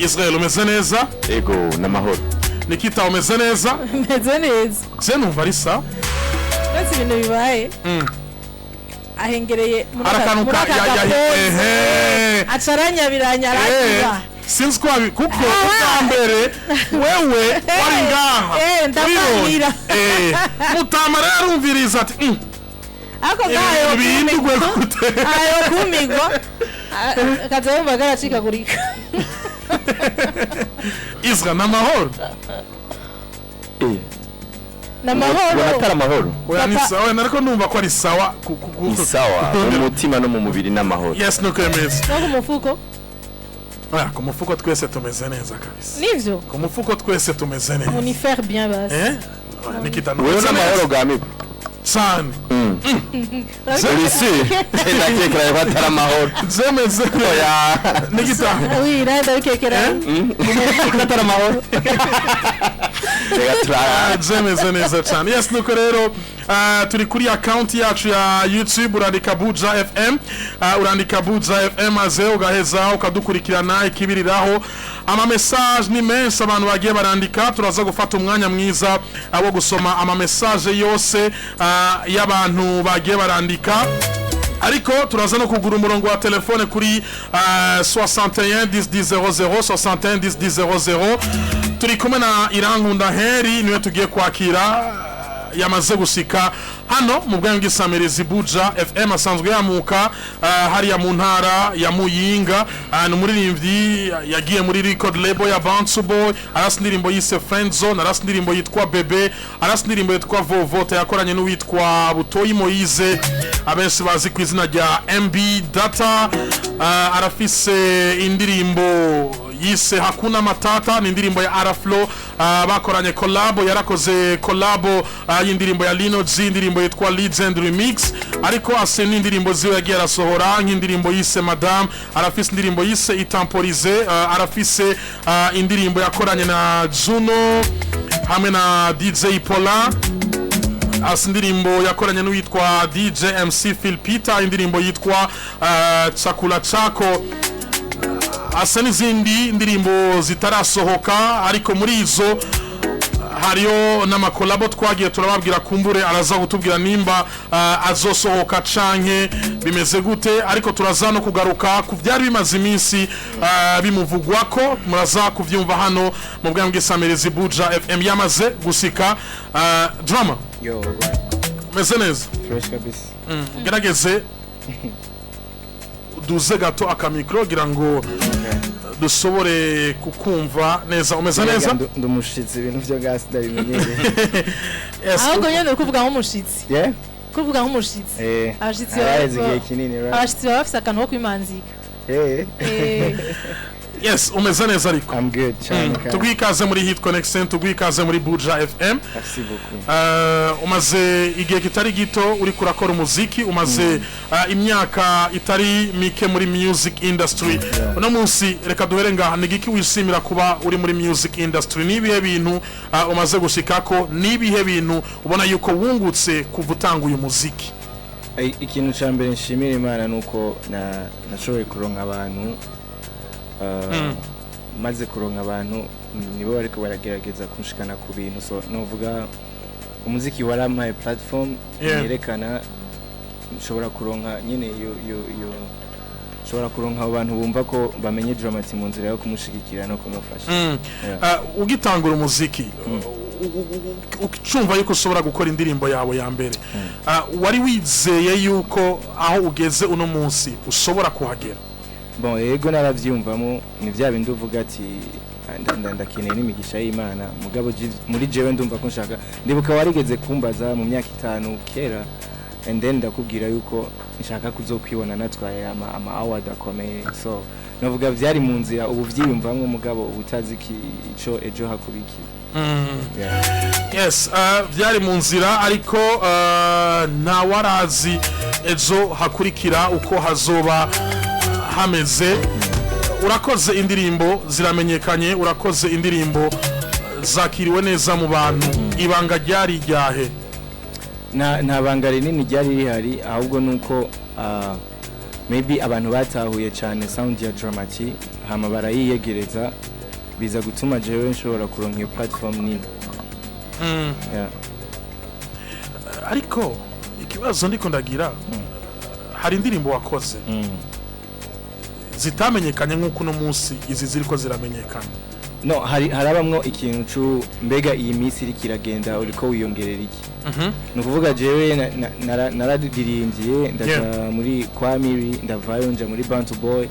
Israel umeze neza? Ego n'amahoro. Nikita umeze neza? Meze neza. Je numva ari sa? Nasi ibintu bibaye. Ahengereye muri acaranya biranya arakiba. Sinzi ko kuko ubwambere wewe wari ngaha. Ndamahira. Mutama rero umviriza ati ako gayo bindugwe gute ayo kumigwa kazayumva garacikagurika Isra n'amahoro n'amahoro atari amahoro sawa nariko ndumva ko ari sawa sawa mu mutima no mu mubiri n'amahoro yes no kwemeza no kumufuko ku mufuko twese tumeze neza kabisa nivyo ku mufuko twese tumeze neza on y faire bien bas Nikita wewe n'amahoro gamigo cyane Celui-ci c'est la kekera batara amahoro zemeze ya Nikita oui renda bikekera batara amahoro zemeze neza cyane yes nuko rero turi kuri account yacu ya YouTube urandika Buja FM urandika Buja FM aze ugaheza ukadukurikirana ikibiriraho ama message ni menshi abantu bagiye barandika turaza gufata umwanya mwiza abo gusoma ama message yose y'abantu bagiye barandika ariko turaza no kugura umurongo wa telefone kuri 61 10 10 00 61 10 00 turi kumwe na Irankunda Heri niwe tugiye kwakira yamaze gusika hano mu bwanyu bw'isamirizi Buja FM asanzwe yamuka hari ya mu ntara ya Muyinga n'umuririmbyi yagiye muri record label ya Bounce Boy arasindirimbo yise Friend Zone arasindirimbo yitwa Bebe arasindirimbo yitwa Vovote yakoranye n'uwitwa Butoyi Moise abenshi bazi ku izina rya MB Data arafise indirimbo yise Hakuna Matata ni indirimbo ya Araflo bakoranye collabo yarakoze collabo y'indirimbo ya Lino G indirimbo yitwa Legend Remix ariko ase ni indirimbo ziwe yagiye arasohora nk'indirimbo yise Madame arafise indirimbo yise Itemporize arafise indirimbo yakoranye na Juno hamwe na DJ Paula asindirimbo yakoranye n'uwitwa DJ MC Phil Peter indirimbo yitwa Chakula Chako asa n'izindi indirimbo zitarasohoka ariko muri izo hariyo n'amakolabo twagiye turababwira kumbure araza gutubwira nimba azosohoka canke bimeze gute ariko turaza no kugaruka ku byari bimaze iminsi bimuvugwako muraza kuvyumva hano mu bwanyu bw'isamirizi Buja FM yamaze gusika drama yo meze neza fresh kabisa gerageze duze gato akamikro gira ngo dusobore kukumva neza umeze neza ndumushitse ibintu byo gas ndabimenyere ahubwo nyene kuvuga nk'umushitsi yeah kuvuga nk'umushitsi abashitsi abashitsi bafise akantu ko kwimanzika yes umeze neza ariko I'm good tugwikaze muri Hit Connection tugwikaze muri Buja FM merci beaucoup umaze igihe kitari gito uri kurakora umuziki umaze imyaka itari mike muri music industry uno munsi reka duhere ngaha nigiki wishimira kuba uri muri music industry nibihe bintu umaze gushikako nibihe bintu ubona yuko wungutse kuvutanga uyu muziki ikintu cyambere nshimira Imana nuko nashoboye kuronka abantu maze kuronka abantu nibo bariko baragerageza kunshikana ku bintu so novuga umuziki warampaye platform yerekana nshobora kuronka nyine yo nshobora kuronka abantu bumva ko bamenye Dramati mu nzira yo kumushigikira no kumufasha ugitangura umuziki ucumva yuko ushobora gukora indirimbo yawe ya mbere wari wizeye yuko aho ugeze uno munsi ushobora kuhagera bon yego naravyumvamo ni vya bindi uvuga ati ndakeneye n'imigisha y'Imana mugabo muri jewe ndumva ko nshaka ndibuka warigeze kumbaza mu myaka 5 kera and then ndakubwira yuko nshaka kuzokwibona natwaye ama award akomeye so navuga vyari mu nzira ubu vyiyumvamwe mugabo ubutazi ico ejo hakubiki yes vyari mu nzira ariko nta warazi ejo hakurikira uko hazoba hameze urakoze indirimbo ziramenyekanye urakoze indirimbo zakiriwe neza mu bantu ibanga ryari ryahe nta banga rinini ryari rihari ahubwo nuko maybe abantu batahuye cyane sound ya Dramati hama barayiyegereza biza gutuma jewe nshobora kuronka iyo platform nini. Yeah. Ariko ikibazo ndiko ndagira hari indirimbo wakoze zitamenyekanye nk'uko no munsi izi ziriko ziramenyekana. No, harabamwo ikintu cu mbega iyi minsi iri kiragenda uriko wiyongerera iki. Nukuvuga jewe naradirimvye ndaja muri kwamiri ndavayo nja muri Bantu Boy.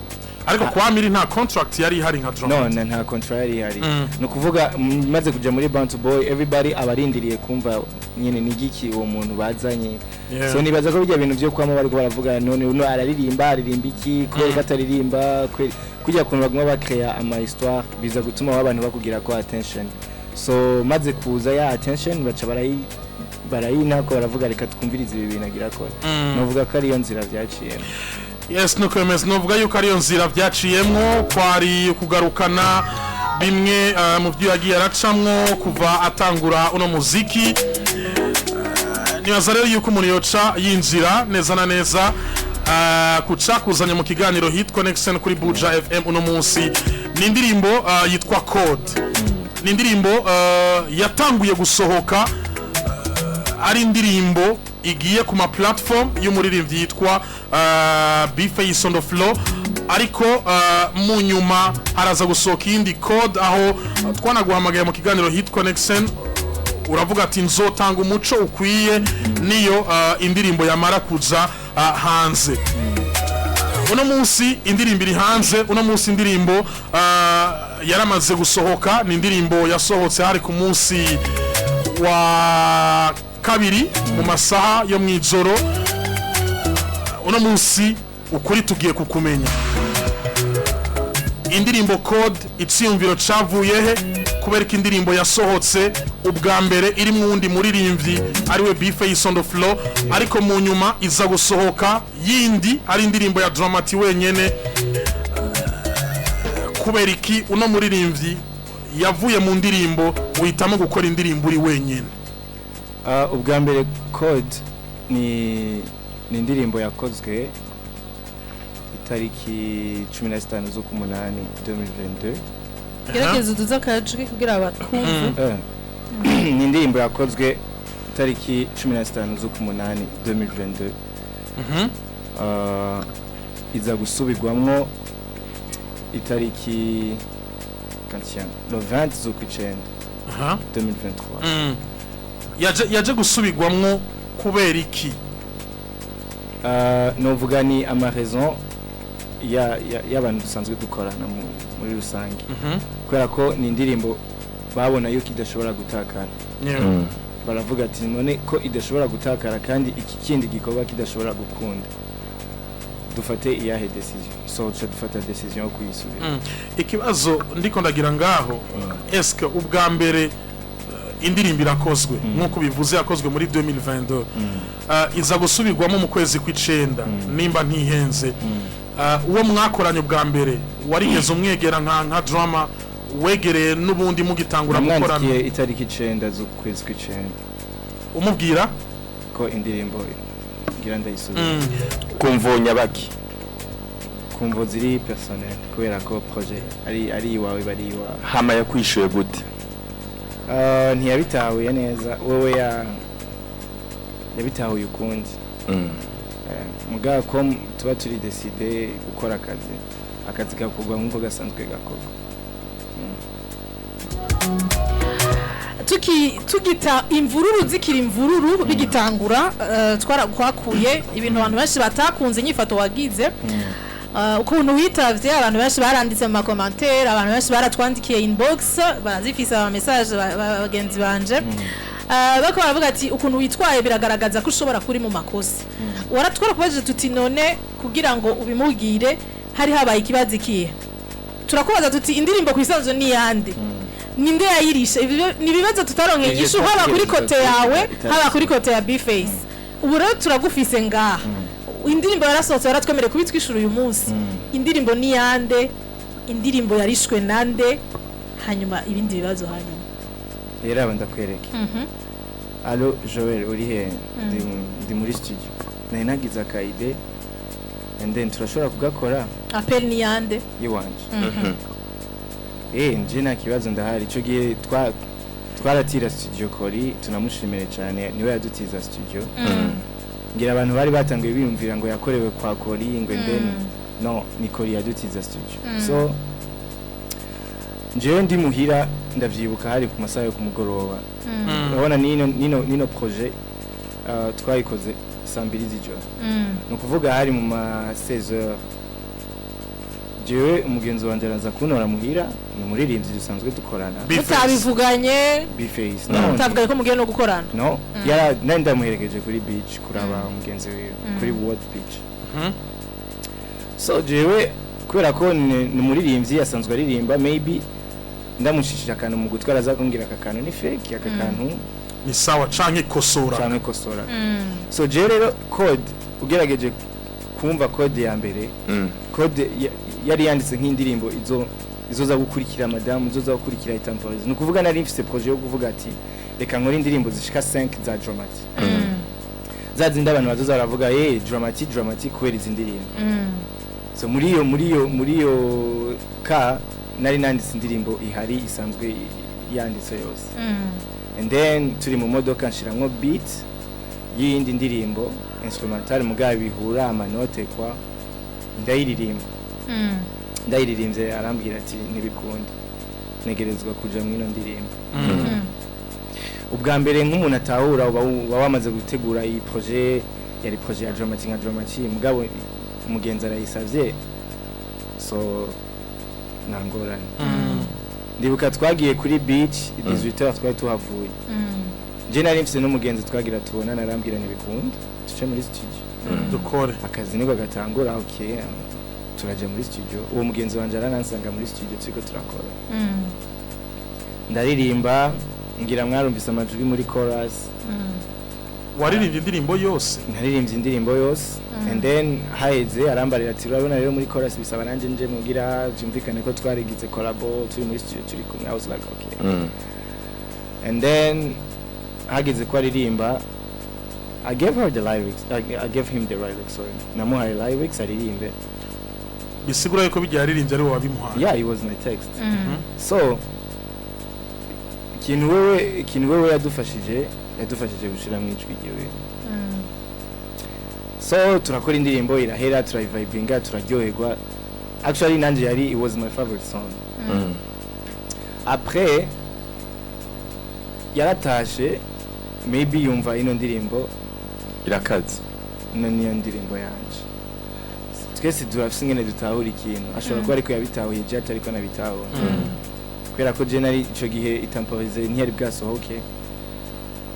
Ariko kwamiri nta contract yari hari nka drama. No, nta contract yari hari. Nukuvuga maze kuja muri Bantu Boy everybody abarindiriye kumva nyene nigiki uwo muntu bazanye. So nibaza ko bijya bintu byo kwama bariko baravuga none aririmba iki ko bataririmba kujya kuntu baguma bakrea ama histoire biza gutuma abantu bakugira ko attention. So maze kuza ya attention baca barayina ko baravuga reka twumvirize ibi bintu agira ko. Novuga ko ariyo nzira byaciyemo. Yes, nukwemeza novuga yuko ariyo nzira byaciyemwo kwari kugarukana bimwe mu byo yagiye aracamwo kuva atangura uno muziki. Nibaza rero yuko umuntu yoca yinjira neza na neza kuca kuzanya mu kiganiro hit connection kuri Buja FM uno munsi. Ni indirimbo yitwa Code. Ni indirimbo yatanguye gusohoka ari indirimbo igiye ku ma platform y'umuririmbyi yitwa Bface on the floor, ariko mu nyuma haraza gusohoka indi Code aho twanaguhamagaye mu kiganiro hit connection uravuga ati nzotanga umuco ukwiye niyo indirimbo yamara kuza hanze. Uno munsi indirimbo iri hanze, uno munsi indirimbo yaramaze gusohoka. Ni indirimbo yasohotse hari ku munsi wa kabiri mu masaha yo mwijoro. Uno munsi ukuri tugiye kukumenya. Indirimbo Code itsiyumviro cavuye he kubera ko indirimbo yasohotse ubwa mbere iri mu wundi muririmbyi ariwe Bface on the floor, ariko mu nyuma iza gusohoka yindi ari indirimbo ya Dramati wenyene. Kubera iki uno muririmbyi yavuye mu ndirimbo uhitamo gukora indirimbo uri wenyene? Ubwa mbere Code ni indirimbo yakozwe itariki 15 z'ukumunani 2022. Gerageza uduza kajwi kugira abakumva. Ni indirimbo yakozwe itariki 15 z'ukumunani 2022. Iza gusubirwamwo itariki le 20 z'ukwicenda 2023. Yaje gusubirwamwo kubera iki? Novuga ni ama raison y'abantu dusanzwe dukorana muri rusange. Kubera ko ni indirimbo babona yuko idashobora gutakara. Baravuga ati none ko idashobora gutakara kandi iki kindi gikorwa kidashobora gukunda, dufate iyahe decision. So dufata decision yo kuyisubira. Ikibazo ndiko ndagira ngaho, eske ubwa mbere indirimbo irakozwe nkuko bivuze yakozwe muri 2022, iza gusubirwamo mu kwezi kw'icenda nimba ntihenze. Uwo mwakoranye ubwa mbere warigeze umwegera nka drama wegereye n'ubundi mugitangura gukorana? Namwandikiye itariki 9 z'ukwezi kw'icenda umubwira ko indirimbo ngira ndayisubira. Kumvonya baki kumvo ziri personnel kubera ko projet ari iwawe bari iwawe. Hama yakwishuye gute? Ntiyabitahuye neza, wowe yabitahuye ukundi. Mugabo ko tuba turi decide gukora akazi gakorwa nk'uko gasanzwe gakorwa. Tugita imvururu zikiri imvururu bigitangura, twarakwakuye ibintu abantu benshi batakunze nyifato wagize. Ukuntu hitavye abantu benshi baranditse mu commentaire, abantu benshi baratwandikiye inbox, barazifise ama message bagenzi banje. Bako baravuga ati ukuntu witwaye biragaragaza ko ushobora kuri mu makosa. Waratwara kubaje tuti none kugira ngo ubimugire hari habaye ikibazo ikihe? Turakubaza tuti indirimbo kwisanzo ni yande? Ninde yayirisha? Ni bibazo tutaronke ishu haba kuri kote yawe, haba kuri kote ya Bface. Ubu rero turagufise ngaha. Indirimbo yarasohotse yaratwemere kubitwishura uyu munsi. Indirimbo ni yande? Indirimbo yarishwe nande? Hanyuma ibindi bibazo hanyuma. Rero aba ndakwereke. Allo Joel uri he? Ndi muri studio. Nagize akaide and then turashobora kugakora. Appel ni yande? Yiwanje. nje nta kibazo ndahari ico gihe twaratira studio Kori tunamushimire cyane niwe yadutiza studio ngira abantu bari batanguye biyumvira ngo yakorewe kwa Kori ngo then no ni Kori yadutiza studio so nje ndi muhira ndavyibuka hari ku masaha yo kumugoroba urabona nino projet twayikoze sambiri z'ijoro no kuvuga hari mu ma 16h jewe umugenzi wanje araza kuntora muhira ni umuririmbyi dusanzwe dukorana mutabivuganye Bface no utavuga ko mugiye no gukorana no yara nenda muherekeje kuri beach kuraba umugenzi we kuri World Beach so jewe kubera ko ni umuririmbyi yasanzwe aririmba maybe ndamushishira akantu mu gutwara za kumbwira akakantu ni fake akakantu ni sawa canke kosora so je rero code ugerageje kumva code ya mbere code yari yanditse nk'indirimbo izoza gukurikira madame izoza gukurikira itamporise no kuvuga nari mfise projet yo kuvuga ati reka nkora indirimbo zishika 5 za dramatic zazinda abantu bazoza baravuga dramatic kwera izindirimbo so muri yo ka nari nanditse indirimbo ihari isanzwe yanditse yose and then turi mu modoka nshiramwo beat yindi ndirimbo instrumental mugabe bihura amanote kwa ndayiririmbye arambwira ati ntibikunda negerezwa kuja mwino ndirimbo ubwa mbere nk'umuntu atahura wamaze gutegura iyi projet yari projet ya dramatic mugabo umugenzi arayisavye so nangorane ndibuka twagiye kuri beach 18h twari tuhavuye je nari mfise n'umugenzi twagira tubona narambwira ntibikunda tuce muri studio dukore akazi niko gatangura okay turaje muri studio uwo mugenzi wanje aranansanga muri studio turiko turakora ndaririmba ngira mwarumvise amajwi muri chorus waririmbye indirimbo yose naririmbye indirimbo yose and then haize arambarira ati urabona rero muri chorus bisaba nanje nje mugira byumvikane ko twarigize collabo turi muri studio turi kumwe I was like okay and then hageze ko aririmba I gave her the lyrics I gave him the lyrics sorry namuhaye lyrics aririmbe bisigura yuko bijya yaririmbye ari wabimuhaye yeah it was my text so kintu wewe yadufashije gushira mu ijwi giwe so turakora indirimbo irahera turayivibinga turaryoherwa actually nanje yari it was my favorite song après yaratashe maybe yumva ino ndirimbo irakaze niyo ndirimbo yanje twese durafise ingene dutahura ikintu ashobora kuba ariko yabitahuye je atariko nabitahuye kubera ko je nari ico gihe itamporise ntiyari bwasohoke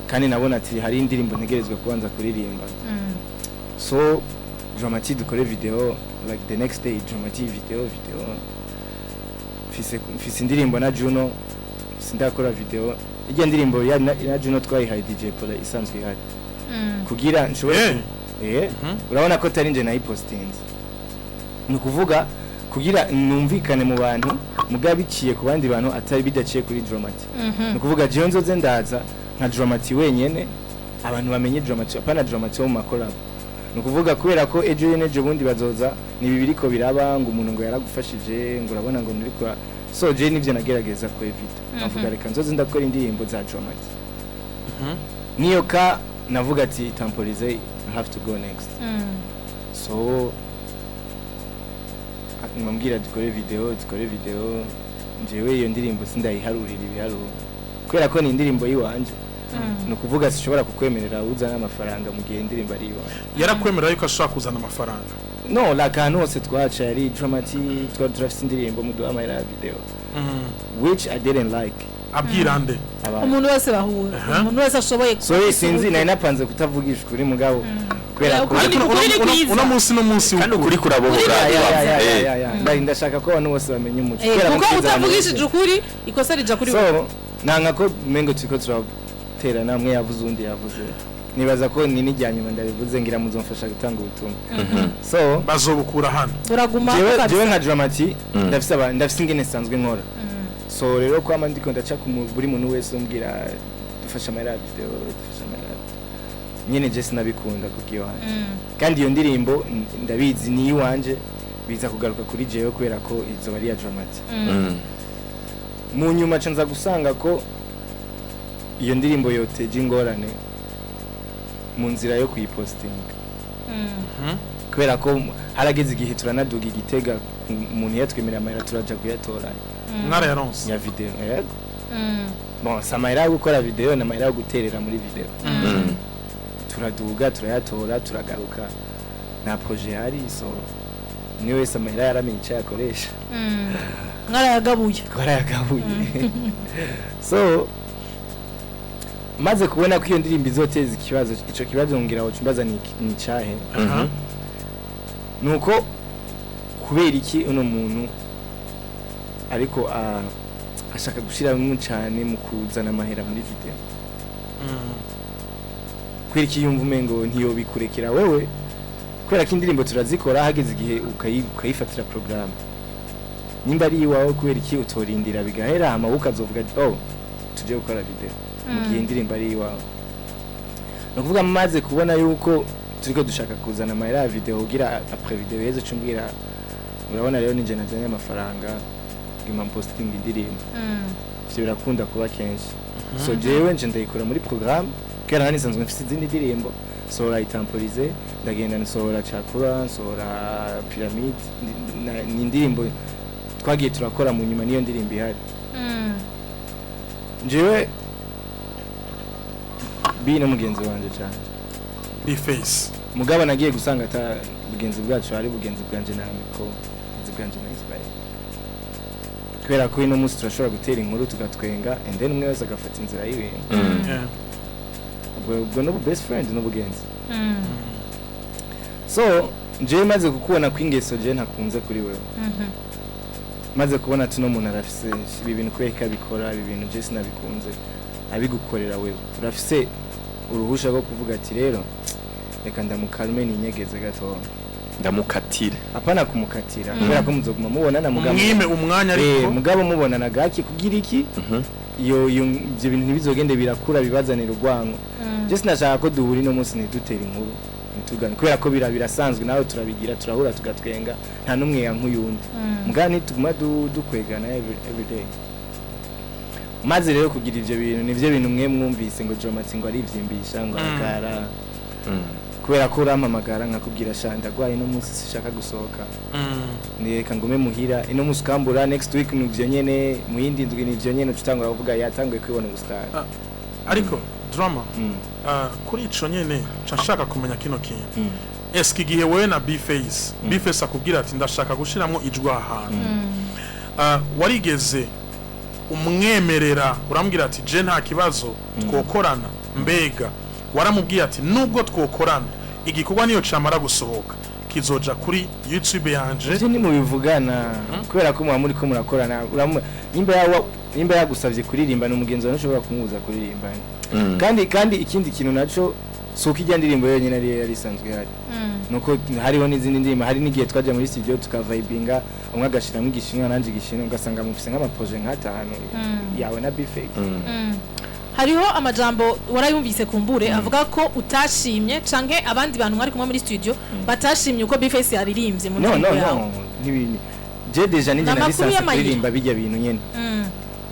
kandi nabona ati hari indirimbo ntegerezwa kubanza kuririmba so dramatic dukore video like the next day dramatic video fise indirimbo na Juno sindakora video ijya ndirimbo ya na Juno twayihaye DJ Pole isanzwe ihari kugira nshobore urabona ko tari nje nayipostinze ni kuvuga kugira numvikane mu bantu mugabiciye ku bandi bantu atari bidaciye kuri dramatic ni kuvuga je nzoze ndaza nka dramatic wenyene abantu bamenye dramatic apana dramatic mu makorabo ni kuvuga kubera ko ejo yeneje bundi bazoza ni bibiriko biraba ngo umuntu ngo yaragufashije ngo urabona ngo nuriko so je nivyo nagerageza ko evita avuga reka nzoze ndakora indirimbo za dramatic niyo ka navuga ati temporise I have to go next so mwambwira dukore video njewe iyo ndirimbo sindayiharurira ibiharuro kubera ko ni indirimbo yiwanje no kuvuga sishobora kukwemerera uzana amafaranga mu gihe indirimbo ari yiwanje yarakwemerera yuko ashaka kuzana amafaranga no la kantu hose twaca yari dramatic twafise indirimbo mu amahera ya video which I didn't like abwirande umuntu wese bahura umuntu wese ashoboye so sinzi nari napanze kutavugisha kuri mugabo kubera ko uno munsi kandi ukuri kurabohoka ndashaka ko abantu bose bamenye umuco kuko utavugishije ukuri ikosa rija kuri so nanga ko mengo turiko turatera namwe yavuze undi yavuze nibaza ko ni nijyanyuma ndabivuze ngira muzomfasha gutanga ubutumwa so bazobukura hano uraguma jewe nka dramatic ndafise ingene sanzwe nkora so rero kwa mandiko ndaca ku buri muntu wese umbwira dufasha amara video nyene je sinabikunda kugiwanje kandi iyo ndirimbo ndabizi ni iwanje biza kugaruka kuri jewe kubera ko izo bari ya dramatic mu nyuma nza gusanga ko iyo ndirimbo yoteje ingorane mu nzira yo kuyipostinga kubera ko harageze igihe turanaduga igitega umuntu yatwemerera amahera turaja kuyatora mwara yaronse ya video yego bon samahera yo gukora video na mahera yo guterera muri video turaduga turayatora turagaruka na projet hari so niwe wese amahera yaramenye icyo yakoresha mwarayagabuye twarayagabuye so maze kubona ko iyo ndirimbo izoteza ikibazo ico kibazo ngira aho cumbaza ni cyahe nuko kubera iki uno muntu ariko ashaka gushiramo cyane mu kuzana amahera muri video kubera iki yumva umengo ntiyo bikurekera wewe kubera ko indirimbo turazikora hageze igihe ukayifatira program nimba ari iwawe kubera iki utorindira bigahera hama ukazovuga oh tuje gukora video mu gihe indirimbo ari iwawe no kuvuga maze kubona yuko turiko dushaka kuzana amahera ya video ugira après video yezo cumbwira urabona rero ninje nazanye amafaranga ngima posting indirimbo byo birakunda kuba kenshi so jewe nje ndayikora muri program kera nani sanzwe mfite izindi ndirimbo sohora itampolize ndagenda nsohora cakura nsohora pyramid ni indirimbo twagiye turakora mu nyuma niyo ndirimbo ihari jewe bino mugenzi wanje cyane Bface mugabo nagiye gusanga ata bugenzi bwacu ari bugenzi bwanje namiko bwanje na Israel kubera ko ino musi turashobora gutera inkuru tugatwenga and then umwe wese agafata inzira y'ibintu ubwo no best friend no bugenzi so nje maze kukubona kwingeso je ntakunze kuri wewe maze kubona tuno muntu arafise ibi bintu kwereka bikora ibi bintu je sinabikunze abigukorera wewe urafise uruhusha rwo kuvuga ati rero reka ndamukalme ninyegeze gato ndamukatira apana kumukatira kubera ko muzoguma mubonana mugabo mwime umwanya ariko mugabo mubonana gaki kugira iki iyo ibyo bintu ntibizogende birakura bibazanira urwango je sinashaka ko duhuri no munsi ntidutera inkuru ntitugane kubera ko birasanzwe nawe turabigira turahura tugatwenga nta numwe yankuyundi mugani tuguma dukwegana every day maze rero kugira ivyo bintu nivyo bintu mwe mwumvise ngo Jomati ngo ari ivyimbisha ngo agara kubera ko urampamagara nkakubwira shanda gwaye no munsi sishaka gusohoka nireka ngume muhira ino munsi kambura next week nivyo nyene mu yindi ndwi nivyo nyene tutangura kuvuga yatanguye kwibona ubustar ariko drama kuri ico nyene nshaka kumenya kino kintu eske igihe wewe na Bface akubwira ati ndashaka gushiramwo ijwi ahantu warigeze umwemerera urambwira ati je nta kibazo twokorana mbega waramubwiye ati nubwo twokorana igikorwa niyo camara gusohoka kizoja kuri YouTube yanje je ni mu bivugana kubera ko muri ko murakorana nimba yagusavye kuririmba no mugenzi wawe ushobora kumubuza kuririmba kandi ikindi kintu naco suko ijya ndirimbo yonyine ari isanzwe hari nuko hariho n'izindi ndirimbo hari n'igihe twaje muri studio tukavibinga umwe agashiramo igishinwa nanje igishinwa ugasanga mufise nk'amaproje nk'atanu yawe na Bface hariho amajambo warayumvise kumbure avuga ko utashimye canke abandi bantu mwari kumwe muri studio batashimye uko Bface yaririmbye mu ndirimbo yawe n'ibindi je deja ninjye narisanzwe kuririmba bijya bintu nyene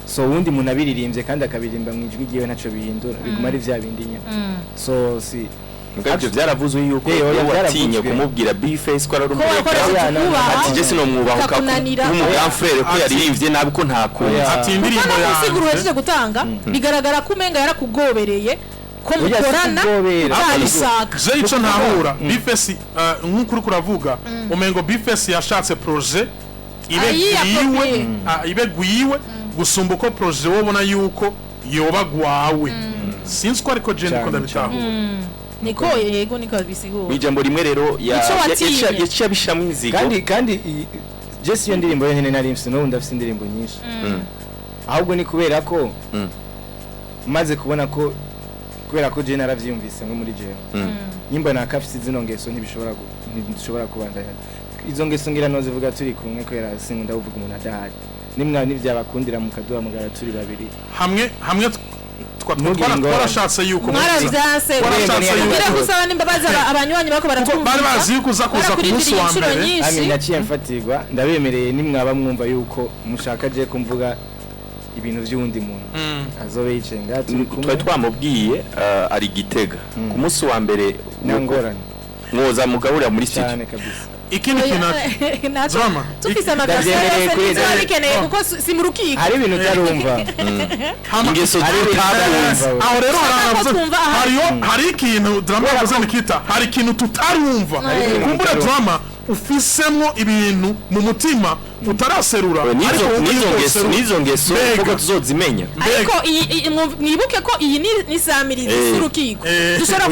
so wundi muntu abiririmbye kandi akabirimba mu ijwi giwe ntaco bihindura biguma ari vya bindi nyene so si mugabyo byaravuzwe yuko watinye kumubwira Bface ko ari ati je sino mwubahuka n'umugamfrere ko yaririmbye nabi ko ntakunze ati indirimbo ya musiguru waje gutanga bigaragara ko umenga yarakugobereye ko mukorana cyabishaka je ico ntahura Bface nk'ukuri kuravuga umengo Bface yashatse projet ibe gwiwe gusumba uko projet wobona yuko yoba gwawe sinzi ko ariko je ndiko ndabitahura niko yego niko bisigura ijambo rimwe rero yaciye bishamwe inzigo kandi Jesse iyo ndirimbo yonyine nari mfite no ndafite indirimbo nyinshi ahubwo ni kubera ko maze kubona ko kubera ko je naravyumvise ngo muri je nyimba na kafisi zino ngeso ntibishobora kubandanya izo ngeso ngira no zivuga turi kumwe ko yarasinga ndavuga umuntu adahari nimwa nivyabakundira mukaduha mugara turi babiri hamwe twarashatse yuko mwaravyase kugira gusaba nimbabaza abanywanyi bako baratumva bari bazi kuza ku munsi wa mbere ami naciye mfatirwa ndabemereye nimwaba mwumva yuko mushaka je kumvuga ibintu by'undi muntu azobe yicenga twari twamubwiye ari Gitega ku munsi wa mbere nangorane mwoza mugaburira muri studio cyane kabisa ikindi kintu drama tufise amagasa yose bikeneye kuko si mu rukiko hari ibintu utarumva ingeso tutarumva aho rero hari ikintu drama yavuze nikita hari ikintu tutarumva kumbura drama ufisemwo ibintu mu mutima utaraserura nizo ngeso kuko tuzozimenya ariko mwibuke ko iyi ni samirizi s'urukiko dushobora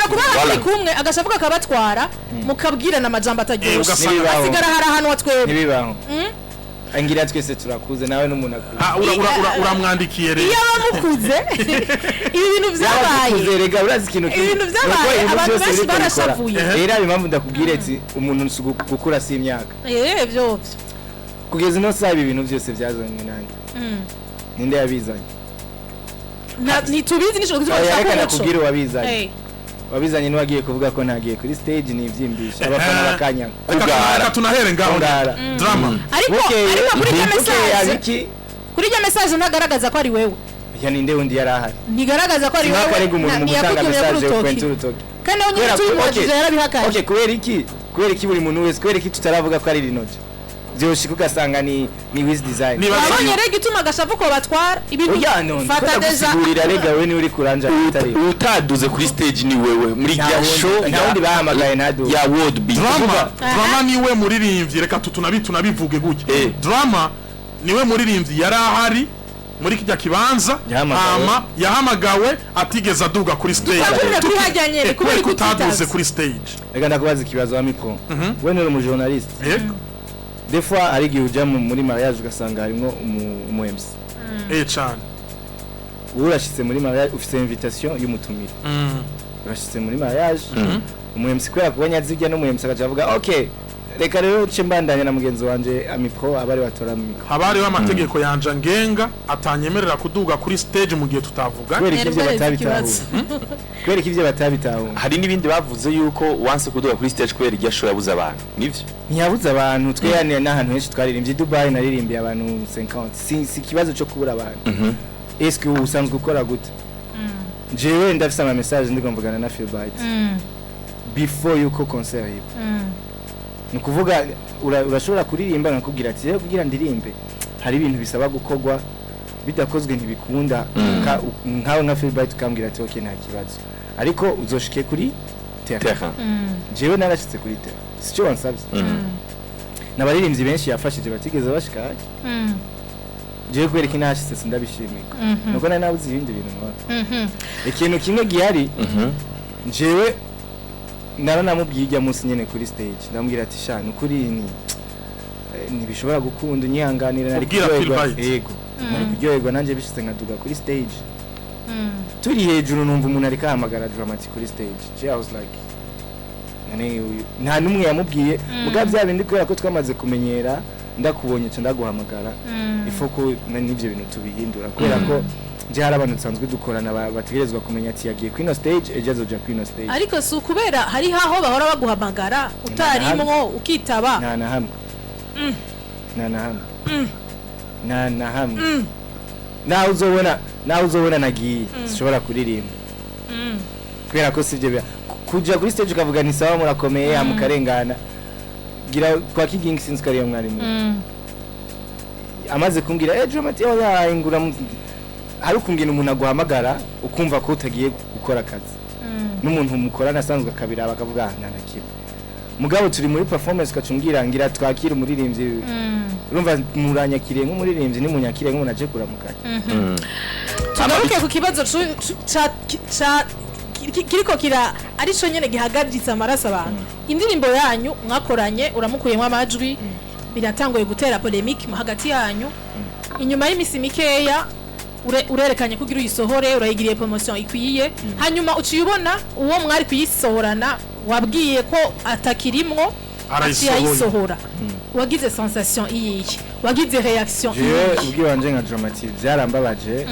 kuba bari kumwe agashavuka akabatwara mukabwirana amajambo ataryoshe asigara hari ahantu watwebwe ntibibaho angira twese turakuze nawe n'umuntu akuze uramwandikiye rero iyo bamukuze ibi bintu vyabaye rega urazi ikintu ibintu vyabaye abantu benshi barashavuye rero impamvu ndakubwira ati umuntu nsugu gukura si imyaka byo kugeza ino saa ibi bintu byose byazanywe nanjye ninde yabizanye ntitubizi nishobora kuvuga ko nakubwira wabizanye wabizanye n'uwagiye kuvuga ko ntagiye kuri stage ni ivyimbisha abafana bakanya reka tunahere ngaho drama ariko kuri iyo message ntagaragaza ko ari wewe ya ninde wundi yarahari ntigaragaza ko ari wewe ntakarega umuntu mu gutanga message yo kwenta urutoki kandi nyine tuyimwagije yarabihakaye okay kubera iki buri muntu wese kubera iki tutaravuga ko ari rinoje byoshika ugasanga ni wiz design nabonye rega ituma gashavu ko batwara ibintu fata deja sigurira rega wewe ni uri kuranja bitari utaduze kuri stage ni wewe muri ya show ndawundi bahamagaye nadu ya world beat drama niwe muririmbyi reka tunabivuge gutya drama niwe muririmbyi yarahari muri kijya kibanza yahamagawe atigeze aduga kuri stage kubera ko utaduze kuri stage reka ndakubaza ikibazo wa mikro wewe ni umu journalist des fois ari gihe uja muri mariage ugasanga harimo umu MC cyane urashitse muri mariage ufite invitation y'umutumire urashitse muri mariage umu MC kwera kubanya zijya no mu MC akavuga okay reka rero cimbandanya na mugenzi wanje amipro abari batora mikro habari w'amategeko yanja ngenga atanyemerera kuduga kuri stage mu gihe tutavuga kwera kivyo batabitaho hari nibindi bavuze yuko once kuduga kuri stage kwera irya show yabuze abantu nivyo ntiyabuze abantu tweyane n'ahantu henshi twaririmbye Dubai naririmbiye abantu 50 si kibazo cyo kubura abantu est-ce que usanzwe ukora gute jewe ndafise ama message ndikumvugana na Phil Bites before yuko concert yiba nukuvuga urashobora kuririmba nakubwira ati rero kugira ndirimbe hari ibintu bisaba gukogwa bidakozwe ntibikunda nkawe nka Phil Bites ukambwira ati okay nta kibazo ariko uzoshike kuri terrain jewe narashitse kuri terrain sicyo wansabye nabaririmbyi benshi yafashije batigeze bashika jewe kwereka inashitse sindabishimika nuko nari nabuze ibindi bintu nkora ikintu kimwe gihari jewe naranamubwiye ijya munsi nyene kuri stage ndamubwira ati sha nukuri ntibishobora gukunda unyihanganira nari yego nari kuryoherwa nanje bishitse nkaduga kuri stage turi hejuru numva umuntu ari kahamagara dramatic kuri stage I was like nta numwe yamubwiye muga bya bindi kubera ko twamaze kumenyera ndakubonye cyo ndaguhamagara ifoko n'ivyo bintu tubihindura kubera ko je hari abantu tsanzwe dukorana bategerezwa kumenya ati yagiye kwino stage eje azoja kwino stage ariko su kubera hari haho bahora baguhamagara utarimwo ukitaba nta na hamwe nawe uzobona nagiye sishobora kuririmba kubera ko sivyo kuja kuri stage ukavuga ni sawa murakomeye amukarengana gira kwa kigingi sinzi kariya mwarimu amaze kumbwira dramati oya ingura hari ukungena umuntu aguhamagara ukumva ko utagiye gukora akazi n'umuntu umukorana asanzwe akabira bakavuga ntanakira mugabo turi muri performance kacungira ngira twakira umuririmbyi urumva muranyakiriye nk'umuririmbyi ni munyakiriye nk'umuntu aje kuramukanya tugaruke ku kibazo kiriko kira ari cyo nyene gihagaritse amaraso abantu indirimbo yanyu mwakoranye uramukuyemo amajwi biratangoye gutera polemique hagati yanyu inyuma y'imisi mikeya urerekanye kugira uyisohore urayigiriye promotion ikwiye hanyuma uciyubona uwo mwari kuyisohorana wabwiye ko atakirimwo arayisohora wagize sensation iyiyi wagize reaction iyiyi ubwiye wanje nka dramatic byarambabaje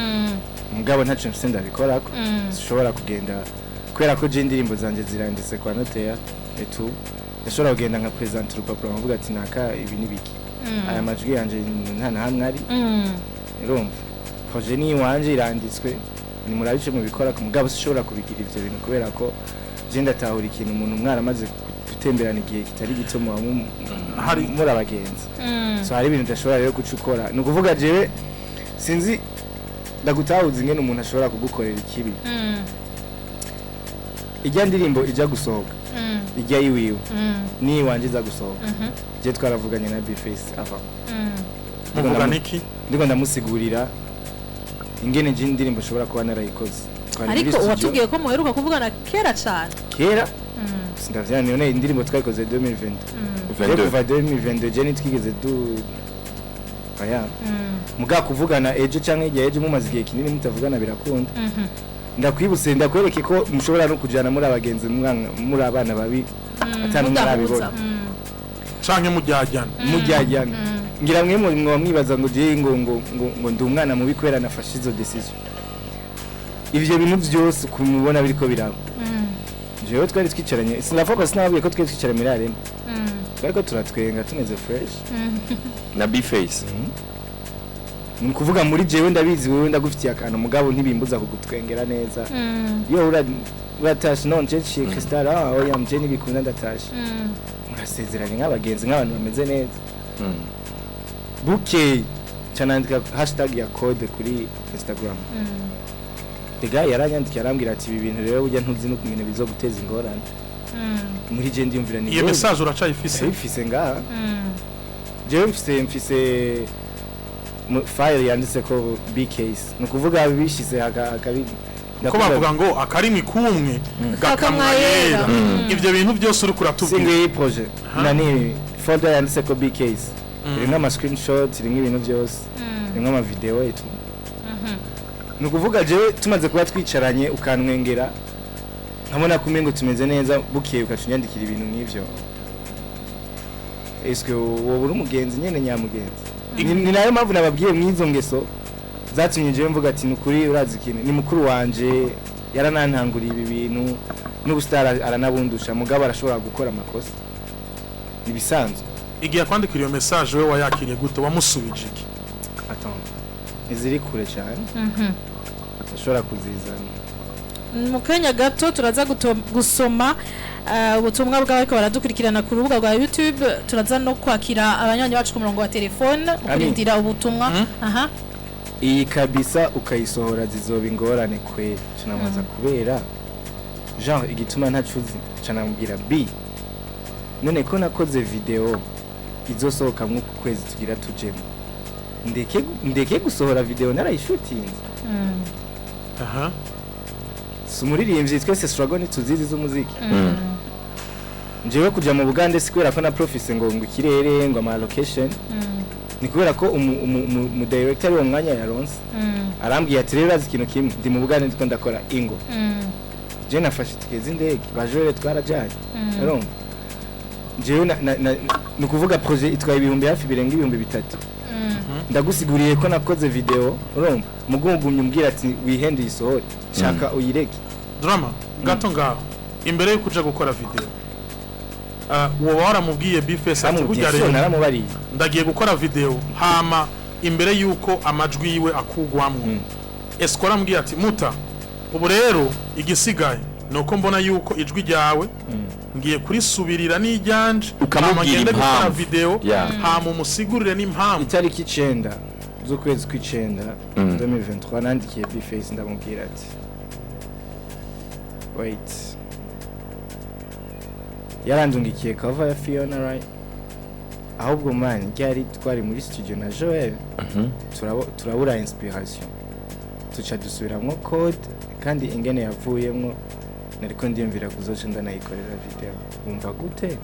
mugabo ntacu mfise ndabikorako sishobora kugenda kwera ko je indirimbo zanje ziranditse kwa notaire etu ndashobora kugenda nka presenter urupapuro nkavuga ati naka ibi nibiki aya majwi yanje nta na hamwe ari urumva projet ni wanje iranditswe ni murabice mu bikora ku mugabo ushobora kubigira ivyo bintu kubera ko je ndatahura ikintu umuntu mwaramaze gutemberana igihe kitari gito mu hari muri abagenzi so hari ibintu udashobora rero gucukora ni ukuvuga jewe sinzi ndagutahuza ingene umuntu ashobora kugukorera ikibi ijya ndirimbo ijya gusohoka ijya yiwiwe ni wanje iza gusohoka je twaravuganye na Bface ava muvuga niki ndiko ndamusigurira ingene je indirimbo ashobora kuba narayikoze ariko watubwiye ko muheruka kuvugana kera cyane kera sindavyana none indirimbo twayikoze 2020 kuva 2022 je nitwigeze aya muga kuvugana ejo canke igihe ejo mumaze igihe kinini mutavugana birakunda ndakwibuse ndakwereke ko mushobora no kujana muri abagenzi muri abana babi atanu narabibona canke mujyajyana ngira mwe mwo mwibaza ngo je ngo ndi umwana mubi kwera nafashe izo decision ivyo bintu byose kumubona biriko biraba jewe twari twicaranye sinafoko sinabuye ko twari twicaranye muri arena ariko turatwenga tuneze fresh na Bface ni kuvuga muri jewe ndabizi wewe ndagufitiye akantu mugabo ntibimbuza kugutwengera neza yo uratashe none je Crystal oya mje nibikunda ndatashe murasezeranye nk'abagenzi nk'abantu bameze neza bukeye canandika hashtag ya code kuri Instagram Dega yaranyandikiye arambwira ati ibi bintu rero ujya ntuzi no kumene bizoguteza ingorane muri je ndiyumvira ni iyo message uracayifise ngaha je mfise file yanditse ko bcase no kuvuga bishize akabi ko bavuga ngo akarimi kumwe gakamwayera ivyo bintu byose uri kuratubwira singe projet nani folder yanditse ko bcase irimo ama screenshot irimo ibintu byose irimo ama video etu nukuvuga je tumaze kuba twicaranye ukanwengera nkabona kumengo tumeze neza bukeye ukacunyandikira ibintu nk'ivyo eske wowe uri umugenzi nyene nyamugenzi ni nayo mpamvu nababwiye mwizo ngeso zatumye je mvuga ati nukuri urazi ikintu ni mukuru wanje yaranantanguriye ibi bintu n'ubustara aranabundusha mugabo arashobora gukora amakosa nibisanzwe igiye kwandikira iyo message we wayakiriye gute wamusubije iki iziri kure cyane ashobora kuzizana mu kanya gato turaza gusoma ubutumwa bwawe ko baradukurikirana ku rubuga rwa YouTube turaza no kwakira abanyanya bacu ku murongo wa telefone ukurindira ubutumwa iyi kabisa ukayisohora zizoba ingorane kwe tunamaza kubera genre igituma ntacuzi canambwira B none ko nakoze video izosohoka mu kwezi tugira tujemo ndeke gusohora video narayishutinze sumuririmbyi twese struggle ni tuzizi z'umuziki njewe kuja mu Bugande sikwera ko na profise ngo ikirere ngo ama location ni kubera ko umu director wo mwanya yaronse arambwiye ati rero azi ikintu kimwe ndi mu Bugande ndiko ndakora ingo je nafashe tikezi ndege bajore twarajanye urumva jewe ni kuvuga projet itwaye ibihumbi hafi birenga ibihumbi 3 ndagusiguriye ko nakoze video urumva mugumugumye umbwira ati wihendeye isohore shaka uyireke drama gato ngaho imbere yo kuja gukora video wowe waramubwiye Bface ati burya rero naramubariye ndagiye gukora video hama imbere yuko amajwi yiwe akugwamwo eskora mbwiye ati muta ubu rero igisigaye nuko mbona yuko ijwi ryawe ngiye kurisubirira nijyanje ukamubwira impamvu video hama umusigurire n'impamvu itariki 9 z'ukwezi kw'icenda 2023 nandikiye Bface ndamubwira ati wait yarandungikiye cover ya Fiona right ahubwo man ryari twari muri studio na Joel turabura inspiration tuca dusubiramwo code kandi ingene yavuyemwo nariko ndiyumvira kuzoca ndanayikorera video umva gute